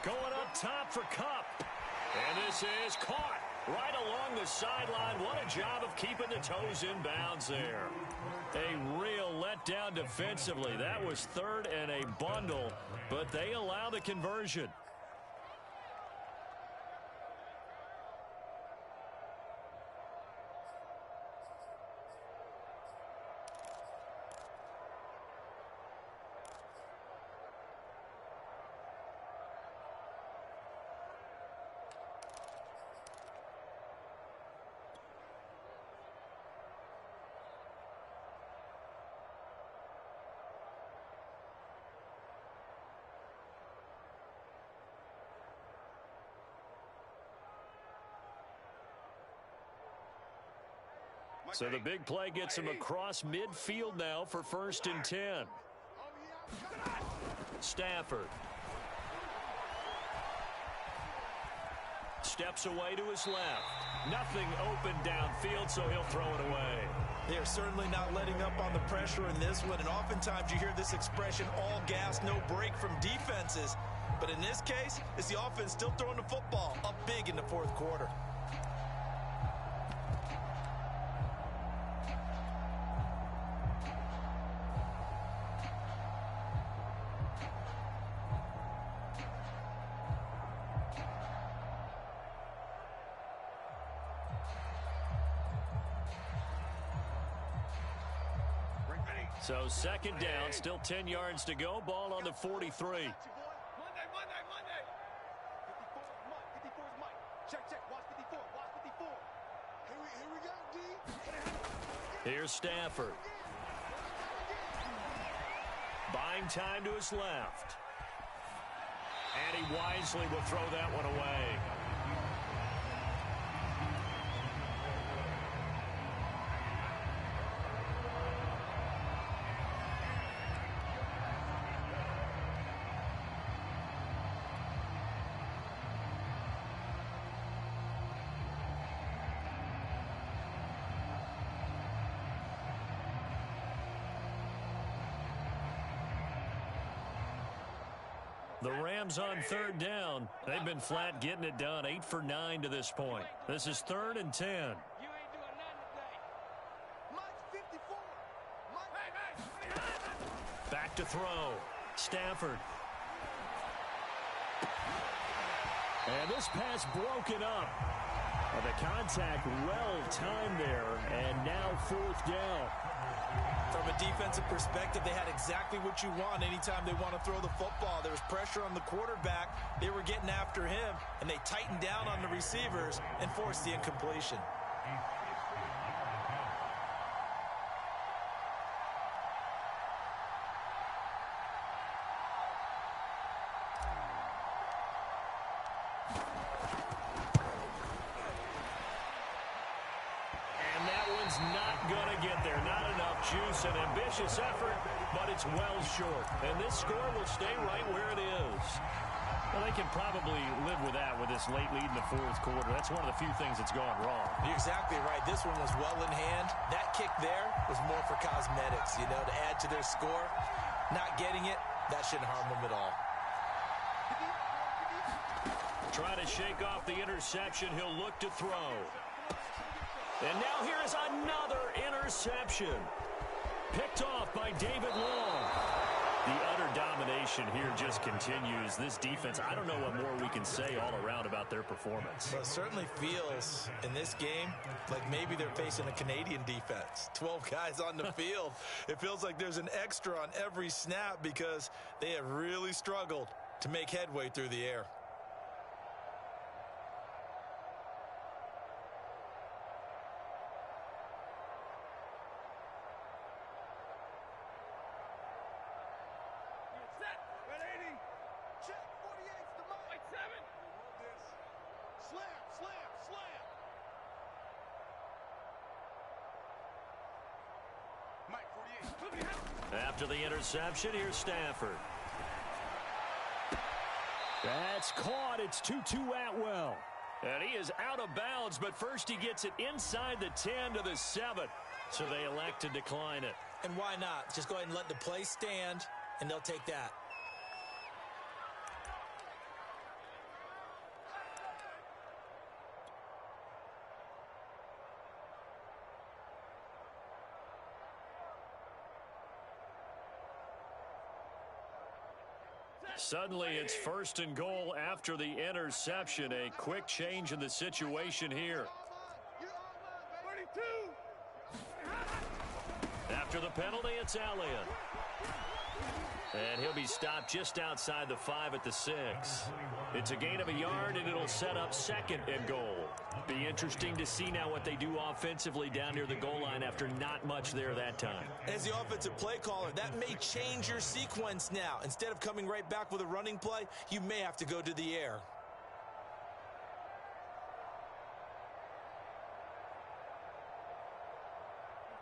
Going up top for Kupp. And this is caught right along the sideline. What a job of keeping the toes in bounds there. A real letdown defensively. That was third and a bundle, but they allow the conversion. So the big play gets him across midfield now for 1st and 10. Stafford. Steps away to his left. Nothing open downfield, so he'll throw it away. They are certainly not letting up on the pressure in this one, and oftentimes you hear this expression, all gas, no break from defenses. But in this case, it's the offense still throwing the football up big in the 4th quarter. So 2nd down, still 10 yards to go. Ball on the 43. Monday. 54 is Mike. Check. Watch 54. Here we go, D. Here's Stafford. Buying time to his left. And he wisely will throw that one away. The Rams on 3rd down. They've been flat getting it done. 8 for 9 to this point. This is 3rd and 10. You ain't doing nothing today. Mike's 54. Mike. Back to throw. Stafford. And this pass broken up. The contact well timed there, and now 4th down. From a defensive perspective, they had exactly what you want anytime they want to throw the football. There was pressure on the quarterback. They were getting after him, and they tightened down on the receivers and forced the incompletion. Not going to get there. Not enough juice. An ambitious effort, but it's well short. And this score will stay right where it is. Well, they can probably live with that with this late lead in the 4th quarter. That's one of the few things that's gone wrong. You're exactly right. This one was well in hand. That kick there was more for cosmetics, to add to their score. Not getting it, that shouldn't harm them at all. Trying to shake off the interception. He'll look to throw. And now here's another interception. Picked off by David Long. The utter domination here just continues. This defense, I don't know what more we can say all around about their performance. Well, it certainly feels in this game like maybe they're facing a Canadian defense. 12 guys on the field. It feels like there's an extra on every snap because they have really struggled to make headway through the air. After the interception, here's Stafford. That's caught. It's 2-2 Atwell. And he is out of bounds, but first he gets it inside the 10 to the 7. So they elect to decline it. And why not? Just go ahead and let the play stand, and they'll take that. Suddenly it's 1st and goal after the interception. A quick change in the situation here. After the penalty, it's Elliott. And he'll be stopped just outside the 5 at the 6. It's a gain of a yard, and it'll set up 2nd and goal. Be interesting to see now what they do offensively down near the goal line after not much there that time. As the offensive play caller, that may change your sequence now. Instead of coming right back with a running play, you may have to go to the air.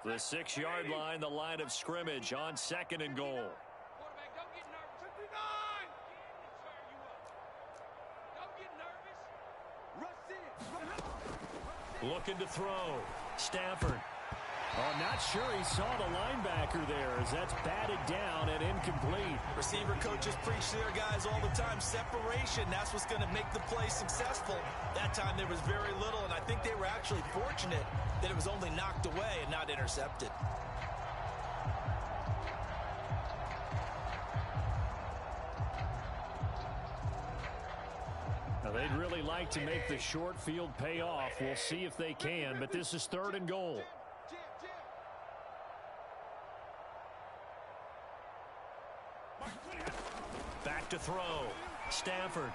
The 6-yard line, the line of scrimmage on 2nd and goal. Looking to throw. Stafford. Oh, not sure he saw the linebacker there as that's batted down and incomplete. Receiver coaches preach to their guys all the time. Separation, that's what's going to make the play successful. That time there was very little, and I think they were actually fortunate that it was only knocked away and not intercepted. Now, they'd really like to make the short field pay off. We'll see if they can, but this is 3rd and goal. Back to throw. Stafford.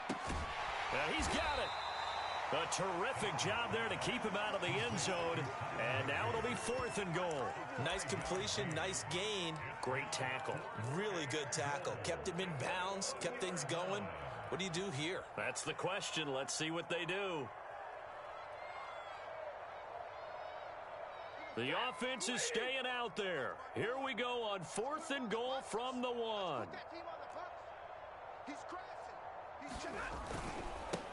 And he's got it. A terrific job there to keep him out of the end zone. And now it'll be 4th and goal. Nice completion, nice gain. Great tackle. Really good tackle. Kept him in bounds, kept things going. What do you do here? That's the question. Let's see what they do. The offense is staying out there. Here we go on 4th and goal from the 1.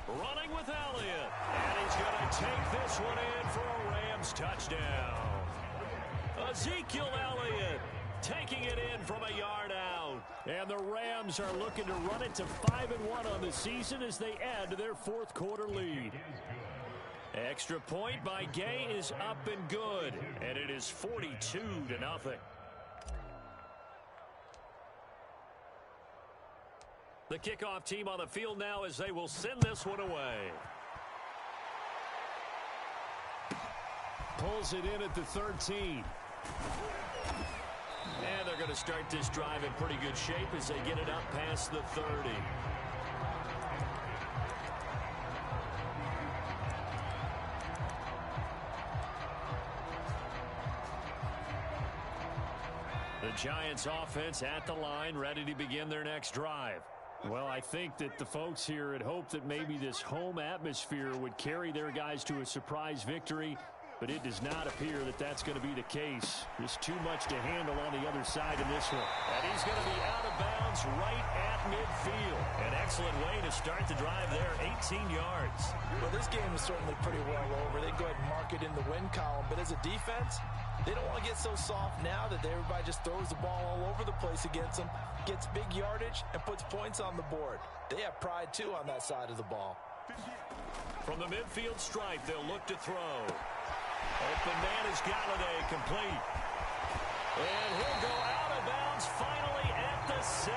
Running with Elliott. And he's going to take this one in for a Rams touchdown. Ezekiel Elliott taking it in from a yard out. And the Rams are looking to run it to 5-1 on the season as they add to their 4th quarter lead. Extra point by Gay is up and good. And it is 42-0. The kickoff team on the field now as they will send this one away. Pulls it in at the 13. And they're going to start this drive in pretty good shape as they get it up past the 30. The Giants offense at the line, ready to begin their next drive. Well, I think that the folks here had hoped that maybe this home atmosphere would carry their guys to a surprise victory, but it does not appear that that's going to be the case. There's too much to handle on the other side in this one. And he's going to be out of bounds right at midfield. An excellent way to start the drive there, 18 yards. Well, this game is certainly pretty well over. They go ahead and mark it in the win column, but as a defense, they don't want to get so soft now that everybody just throws the ball all over the place against them, gets big yardage, and puts points on the board. They have pride, too, on that side of the ball. From the midfield stripe, they'll look to throw. Open man is Galladay, complete. And he'll go out of bounds finally at the 7.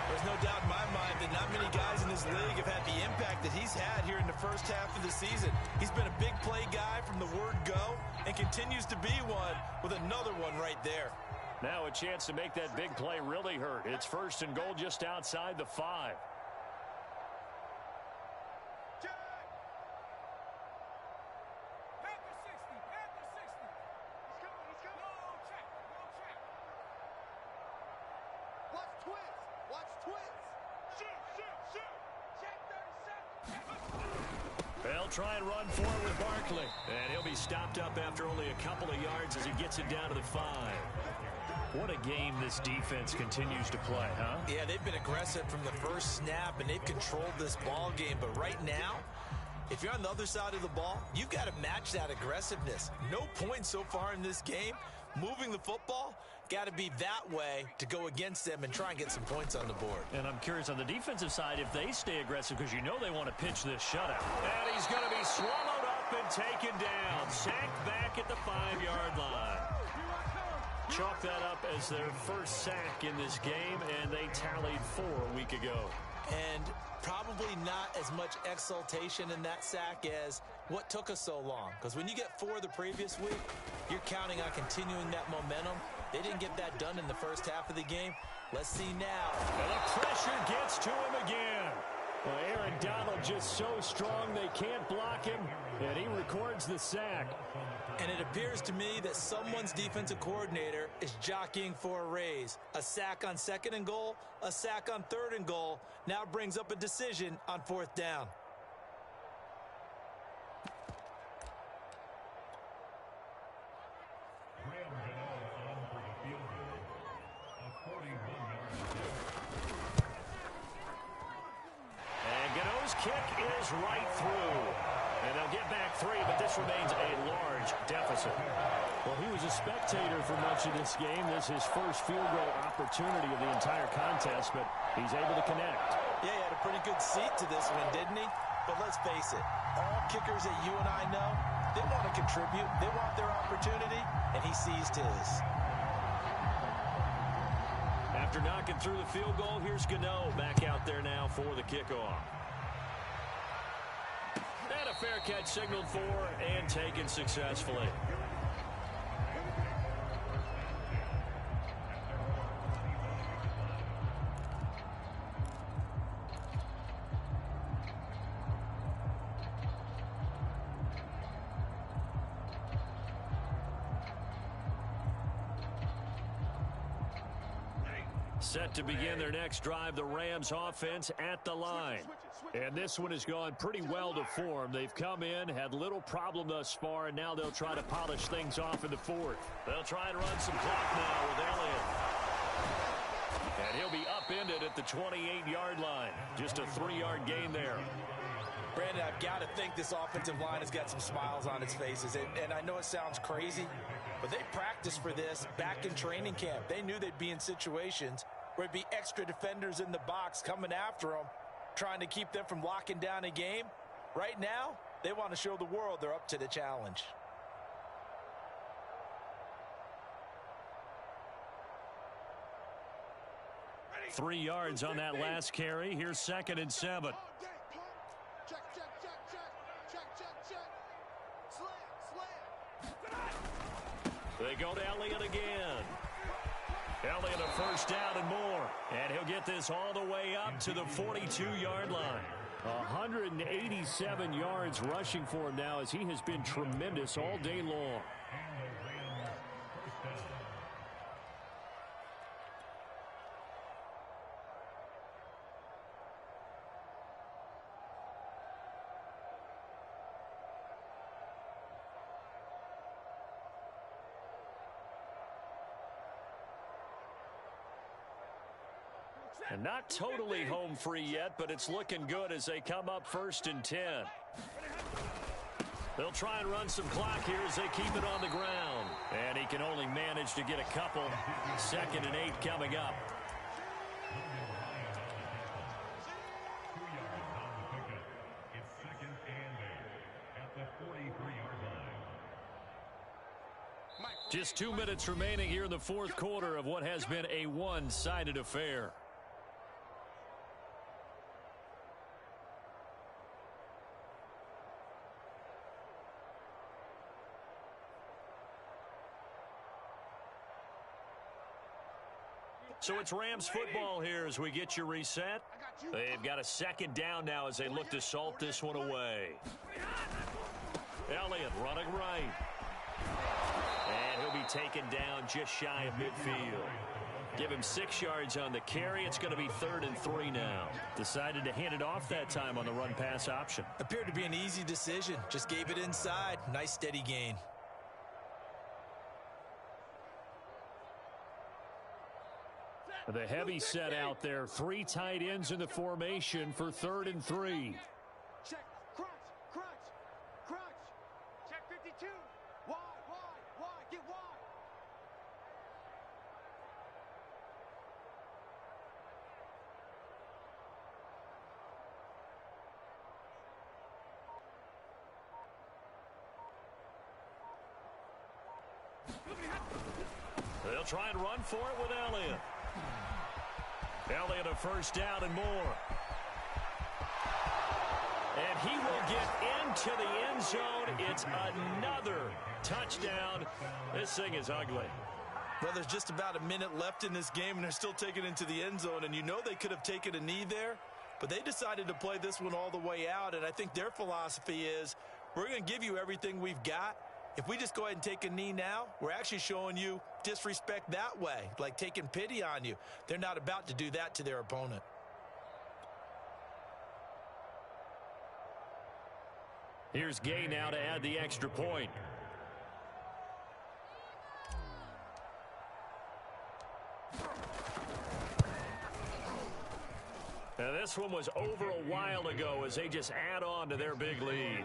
There's no doubt in my mind that not many guys in this league have had the impact that he's had here in the first half of the season. He's been a big play guy from the word go and continues to be one with another one right there. Now a chance to make that big play really hurt. It's 1st and goal just outside the 5. They'll try and run forward with Barkley. And he'll be stopped up after only a couple of yards as he gets it down to the 5. What a game this defense continues to play, huh? Yeah, they've been aggressive from the first snap, and they've controlled this ball game. But right now, if you're on the other side of the ball, you've got to match that aggressiveness. No points so far in this game. Moving the football, got to be that way to go against them and try and get some points on the board. And I'm curious on the defensive side if they stay aggressive because you know they want to pitch this shutout. And he's going to be swallowed up and taken down. Sacked back at the 5-yard line. Chalk that up as their first sack in this game, and they tallied 4 a week ago. And probably not as much exultation in that sack as what took us so long. Because when you get 4 the previous week, you're counting on continuing that momentum. They didn't get that done in the first half of the game. Let's see now. And the pressure gets to him again. Well, Aaron Donald just so strong they can't block him, and he records the sack. And it appears to me that someone's defensive coordinator is jockeying for a raise. A sack on 2nd and goal, a sack on 3rd and goal, now brings up a decision on 4th down. Kick is right through. And they'll get back 3, but this remains a large deficit. Well, he was a spectator for much of this game. This is his first field goal opportunity of the entire contest, but he's able to connect. Yeah, he had a pretty good seat to this one, didn't he? But let's face it, all kickers that you and I know, they want to contribute. They want their opportunity, and he seized his. After knocking through the field goal, here's Gano back out there now for the kickoff. And a fair catch signaled for and taken successfully. Set to begin their next drive, the Rams offense at the line. And this one has gone pretty well to form. They've come in, had little problem thus far, and now they'll try to polish things off in the 4th. They'll try and run some clock now with Elliott. And he'll be upended at the 28-yard line. Just a 3-yard gain there. Brandon, I've got to think this offensive line has got some smiles on its faces. And I know it sounds crazy, but they practiced for this back in training camp. They knew they'd be in situations where it'd be extra defenders in the box coming after them, trying to keep them from locking down a game. Right now, they want to show the world they're up to the challenge. Ready. 3 yards on that last carry. Here's 2nd and 7. Check. Slam. They go to Elliott again. Elliott a first down and more. And he'll get this all the way up to the 42-yard line. 187 yards rushing for him now as he has been tremendous all day long. And not totally home free yet, but it's looking good as they come up 1st and 10. They'll try and run some clock here as they keep it on the ground. And he can only manage to get a couple. 2nd and 8 coming up. It's 2nd and 8 at the 43-yard line. Just 2 minutes remaining here in the 4th quarter of what has been a one-sided affair. So it's Rams football here as we get you reset. They've got a 2nd down now as they look to salt this one away. Elliott running right. And he'll be taken down just shy of midfield. Give him 6 yards on the carry. It's going to be 3rd and 3 now. Decided to hand it off that time on the run-pass option. Appeared to be an easy decision. Just gave it inside. Nice steady gain. The heavy set out there. 3 tight ends in the formation for 3rd and 3. Check. Crunch. Check 52. Wide. Get wide. They'll try and run for it with Elliott. Elliott a first down and more. And he will get into the end zone. It's another touchdown. This thing is ugly. Well, there's just about a minute left in this game, and they're still taking it into the end zone. And you know they could have taken a knee there, but they decided to play this one all the way out. And I think their philosophy is, we're going to give you everything we've got. If we just go ahead and take a knee now, we're actually showing you disrespect that way, like taking pity on you. They're not about to do that to their opponent. Here's Gay now to add the extra point. Now this one was over a while ago as they just add on to their big lead.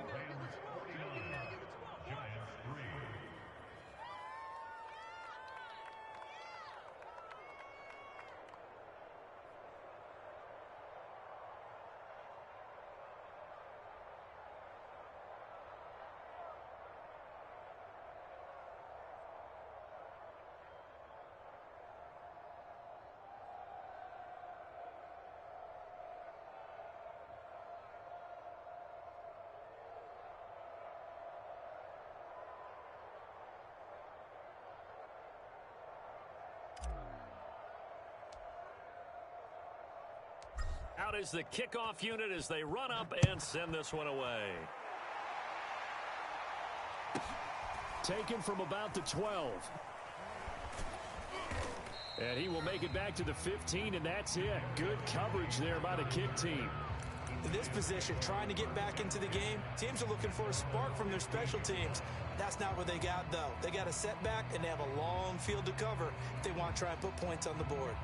Out is the kickoff unit as they run up and send this one away. Taken from about the 12. And he will make it back to the 15, and that's it. Good coverage there by the kick team. In this position, trying to get back into the game, teams are looking for a spark from their special teams. That's not what they got, though. They got a setback, and they have a long field to cover if they want to try and put points on the board.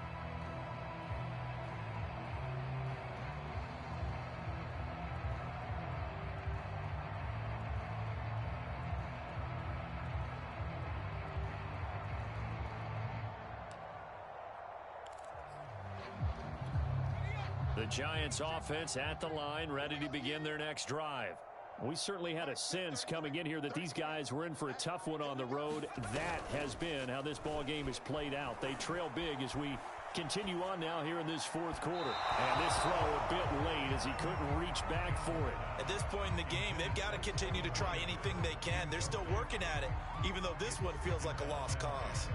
The Giants offense at the line, ready to begin their next drive. We certainly had a sense coming in here that these guys were in for a tough one on the road. That has been how this ball game is played out. They trail big as we continue on now here in this fourth quarter. And this throw a bit late as he couldn't reach back for it. At this point in the game, they've got to continue to try anything they can. They're still working at it, even though this one feels like a lost cause.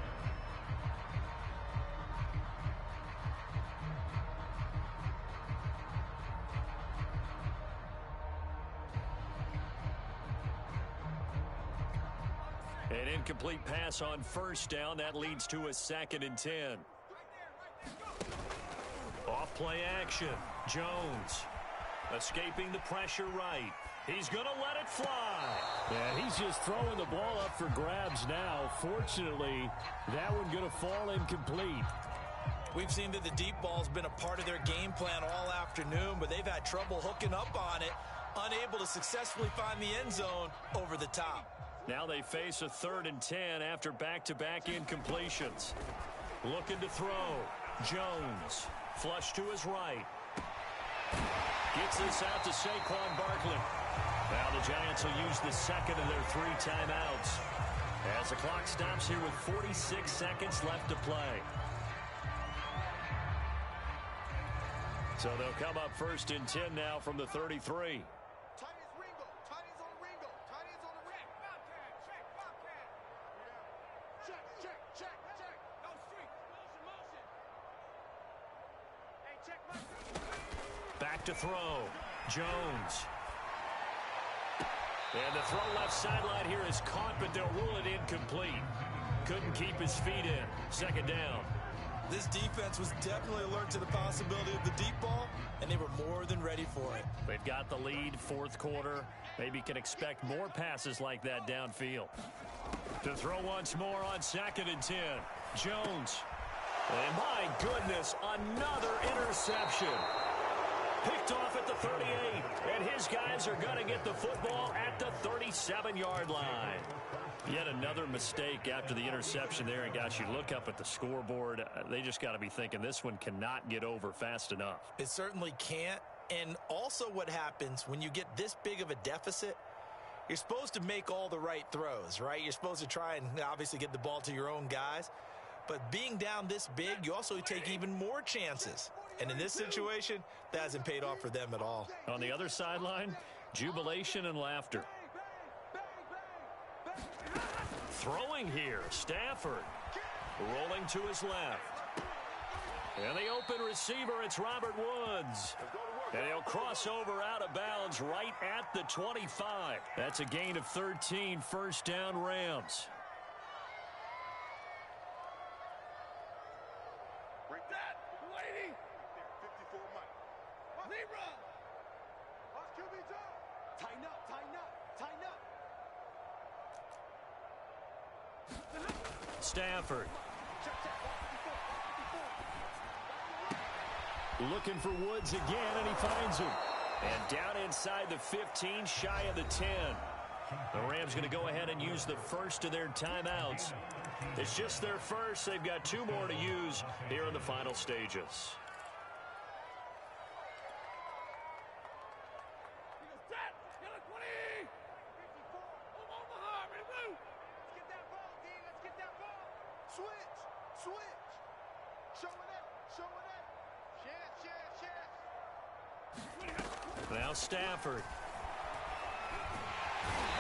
An incomplete pass on first down. That leads to a 2nd and 10. Off play action. Jones escaping the pressure right. He's going to let it fly. Yeah, he's just throwing the ball up for grabs now. Fortunately, that one going to fall incomplete. We've seen that the deep ball's been a part of their game plan all afternoon, but they've had trouble hooking up on it, unable to successfully find the end zone over the top. Now they face a 3rd and 10 after back-to-back incompletions. Looking to throw. Jones. Flush to his right. Gets this out to Saquon Barkley. Now the Giants will use the second of their 3 timeouts as the clock stops here with 46 seconds left to play. So they'll come up 1st and 10 now from the 33. Back to throw. Jones. And the throw left sideline here is caught, but they'll rule it incomplete. Couldn't keep his feet in. 2nd down. This defense was definitely alert to the possibility of the deep ball, and they were more than ready for it. They've got the lead, 4th quarter. Maybe can expect more passes like that downfield. To throw once more on 2nd and 10. Jones. And my goodness, another interception. Picked off at the 38, and his guys are going to get the football at the 37-yard line. Yet another mistake after the interception there, and gosh, you look up at the scoreboard, they just got to be thinking this one cannot get over fast enough. It certainly can't, and also what happens when you get this big of a deficit, you're supposed to make all the right throws, right? You're supposed to try and obviously get the ball to your own guys. But being down this big, you also take even more chances. And in this situation, that hasn't paid off for them at all. On the other sideline, jubilation and laughter. Throwing here, Stafford. Rolling to his left. And the open receiver, it's Robert Woods. And he'll cross over out of bounds right at the 25. That's a gain of 13, first down Rams. Break that. 280. 54 Mike. Zebra. Watch QB drop. Tighten up, tighten up, tighten up. Stafford. Check, check. 54. Looking for Woods again, and he finds him. And down inside the 15, shy of the 10. The Rams going to go ahead and use the first of their timeouts. It's just their first. They've got 2 more to use here in the final stages. Now Stafford.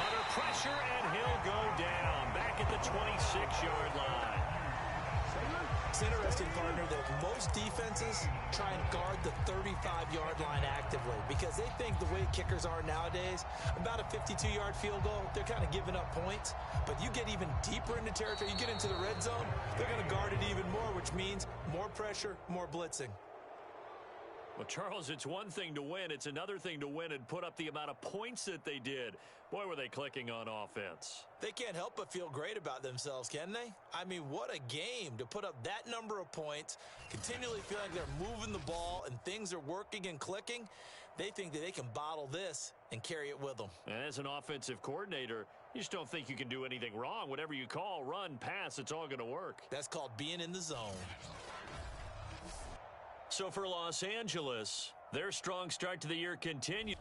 Under pressure, and he'll go down. Back at the 26-yard line. It's interesting, partner, that most defenses try and guard the 35-yard line actively because they think the way kickers are nowadays, about a 52-yard field goal, they're kind of giving up points. But you get even deeper into territory, you get into the red zone, they're going to guard it even more, which means more pressure, more blitzing. Well, Charles, it's one thing to win. It's another thing to win and put up the amount of points that they did. Boy, were they clicking on offense. They can't help but feel great about themselves, can they? I mean, what a game to put up that number of points, continually feeling like they're moving the ball and things are working and clicking. They think that they can bottle this and carry it with them. And as an offensive coordinator, you just don't think you can do anything wrong. Whatever you call, run, pass, it's all going to work. That's called being in the zone. So for Los Angeles, their strong start to the year continues.